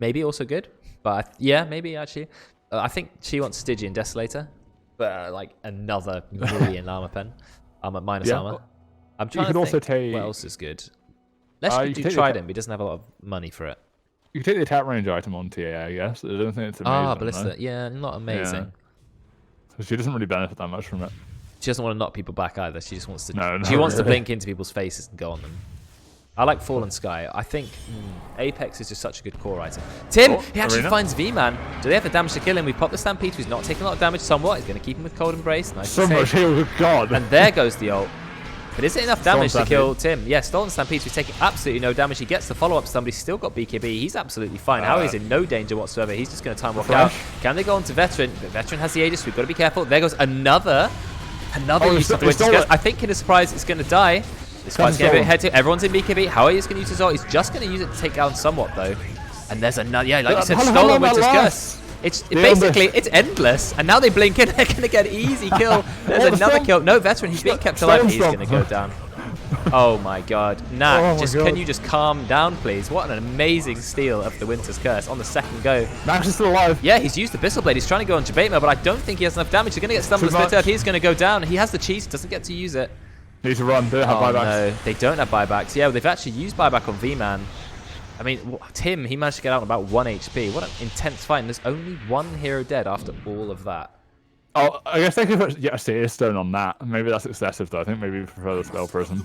Maybe also good. But yeah, maybe actually. I think she wants Stygian Desolator, but like another million armor pen. I'm at minus armor. I'm trying to think what else is good. Let's do Trident, but he doesn't have a lot of money for it. You can take the attack range item on TA, I guess. I don't think it's amazing. Ballista. No? Yeah, not amazing. Yeah. So she doesn't really benefit that much from it. She doesn't want to knock people back either. She just wants to. She wants to blink into people's faces and go on them. I like Fallen Sky. I think Apex is just such a good core item. Tim, he actually finds V-Man. Do they have the damage to kill him? We pop the Stampede. He's not taking a lot of damage somewhat. He's going to keep him with Cold Embrace. Nice. So much heal, good God. And there goes the ult. But is it enough damage to kill Tim? Yeah, Stolen Stampede. He's taking absolutely no damage. He gets the follow-up stun, but he's still got BKB. He's absolutely fine. Howie's in no danger whatsoever. He's just going to time walk out. Can they go on to Veteran? The Veteran has the Aegis. We've got to be careful. There goes another use of the Winter's Curse. I think Kinder Surprise is going to die. This fight's getting a bit head-to. Everyone's in BKB. Howie is going to use his ult. He's just going to use it to take down somewhat, though. And there's another... Yeah, like you said, Stolen Winter's Curse. Basically, it's endless. And now they blink in. They're going to get an easy kill. There's another kill. No, Veteran. He's being kept alive. He's going to go down. Oh, my God. Nat, can you just calm down, please? What an amazing steal of the Winter's Curse on the second go. Max is still alive. Yeah, he's used the Abyssal Blade. He's trying to go on Jabate mode, but I don't think he has enough damage. He's going to get Stumble Splitter. He's going to go down. He has the cheese. Doesn't get to use it. Need to run. They don't have buybacks. No, they don't have buybacks. Yeah, well, they've actually used buyback on V-Man. I mean, Tim, he managed to get out on about 1 HP. What an intense fight. And there's only one hero dead after all of that. Oh, I guess they could put a Seer Stone on that. Maybe that's excessive, though. I think maybe we prefer the Spell Person.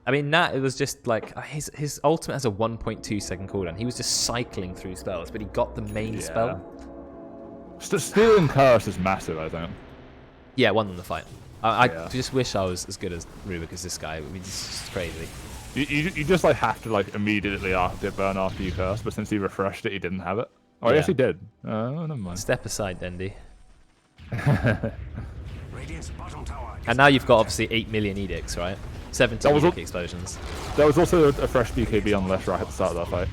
I mean, Nat, it was just like his ultimate has a 1.2 second cooldown. He was just cycling through spells, but he got the main spell. Stealing Curse is massive, I think. Yeah, won them the fight. I just wish I was as good as Rubik as this guy. I mean, this is crazy. You just like have to like immediately burn after you curse, but since he refreshed it, he didn't have it. Oh, yes, he did. Oh, never mind. Step aside, Dendy. Radiant's bottom tower. And now you've got obviously 8 million edicts, right? 17 edict explosions. There was also a fresh BKB on the left right at the start of that fight.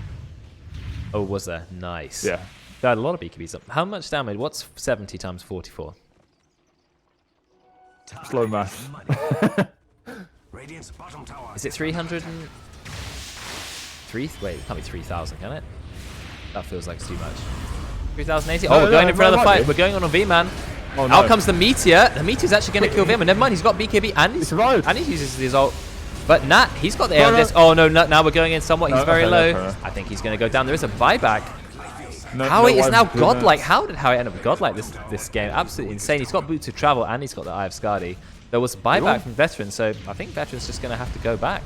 Oh, was there? Nice. Yeah. They had a lot of BKBs up. How much damage? What's 70 times 44? Slow math. Radiant's bottom tower. Is it 303? Wait, it can't be 3,000, can it? That feels like it's too much. 3,080? Oh, we're going in for another fight. We're going on V-Man. Oh, no. Out comes the Meteor. The Meteor's actually going to kill V-Man. Never mind, he's got BKB and he survived. And he uses his ult. But Nat, he's got the air on this. Oh, no, now we're going in somewhat. He's very low. I think he's going to go down. There is a buyback. Howie is now godlike. How did Howie end up godlike this game? Absolutely insane. He's got Boots of Travel and he's got the Eye of Skadi. There was buyback from Veteran, so I think Veteran's just going to have to go back.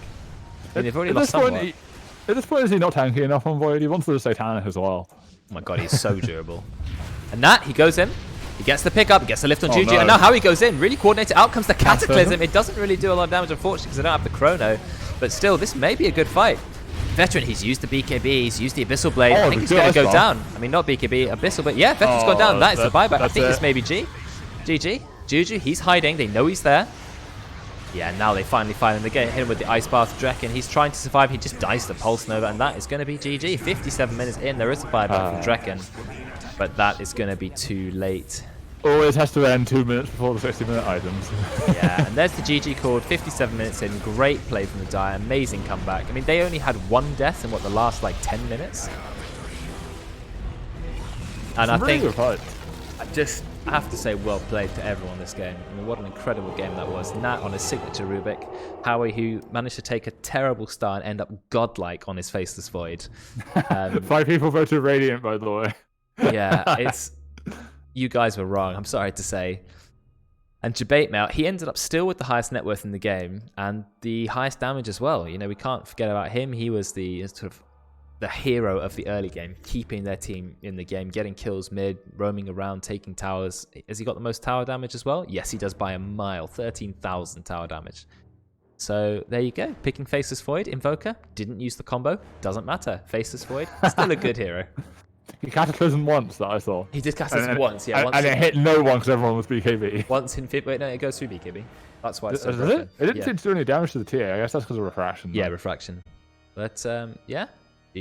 I mean, they've already lost somewhat. At this point, is he not tanky enough on Void? He wants the Satanic as well. Oh my God, he's so durable. And Nat, he goes in. He gets the pickup, he gets the lift on Juju, and now Howie goes in. Really coordinated. Out comes the Cataclysm. It doesn't really do a lot of damage, unfortunately, because they don't have the Chrono. But still, this may be a good fight. Veteran, he's used the BKB, he's used the Abyssal Blade. I think he's going to go down. I mean, not BKB, Abyssal, but yeah, Veteran's gone down. That is the buyback. I think this may be GG. Juju, he's hiding. They know he's there. Yeah, now they finally find him. They get him with the Ice Bath Drekken. He's trying to survive. He just dies to Pulse Nova, and that is going to be GG. 57 minutes in, there is a buyback from Drekken, but that is going to be too late. Always has to end 2 minutes before the 60-minute items. Yeah, and there's the GG called. 57 minutes in. Great play from the Dire. Amazing comeback. I mean, they only had one death in, the last, 10 minutes? And I think... I have to say well played to everyone this game. I mean, what an incredible game that was. Nat on his signature Rubik. Howie, who managed to take a terrible start and end up godlike on his Faceless Void. 5 people voted Radiant, by the way. Yeah, you guys were wrong. I'm sorry to say. And Jabate, he ended up still with the highest net worth in the game and the highest damage as well. You know, we can't forget about him. He was the sort of the hero of the early game, keeping their team in the game, getting kills mid, roaming around, taking towers. Has he got the most tower damage as well? Yes, he does by a mile. 13,000 tower damage. So there you go. Picking Faceless Void. Invoker didn't use the combo. Doesn't matter. Faceless Void, still a good hero. He Cataclysm once that I saw. He did Cataclysm once, yeah. And it hit no one because everyone was BKB. Once in... Wait, no, it goes through BKB. That's why it's so Does broken. it? It didn't Yeah. seem to do any damage to the TA. I guess that's because of refraction. Yeah, though. refraction. But yeah,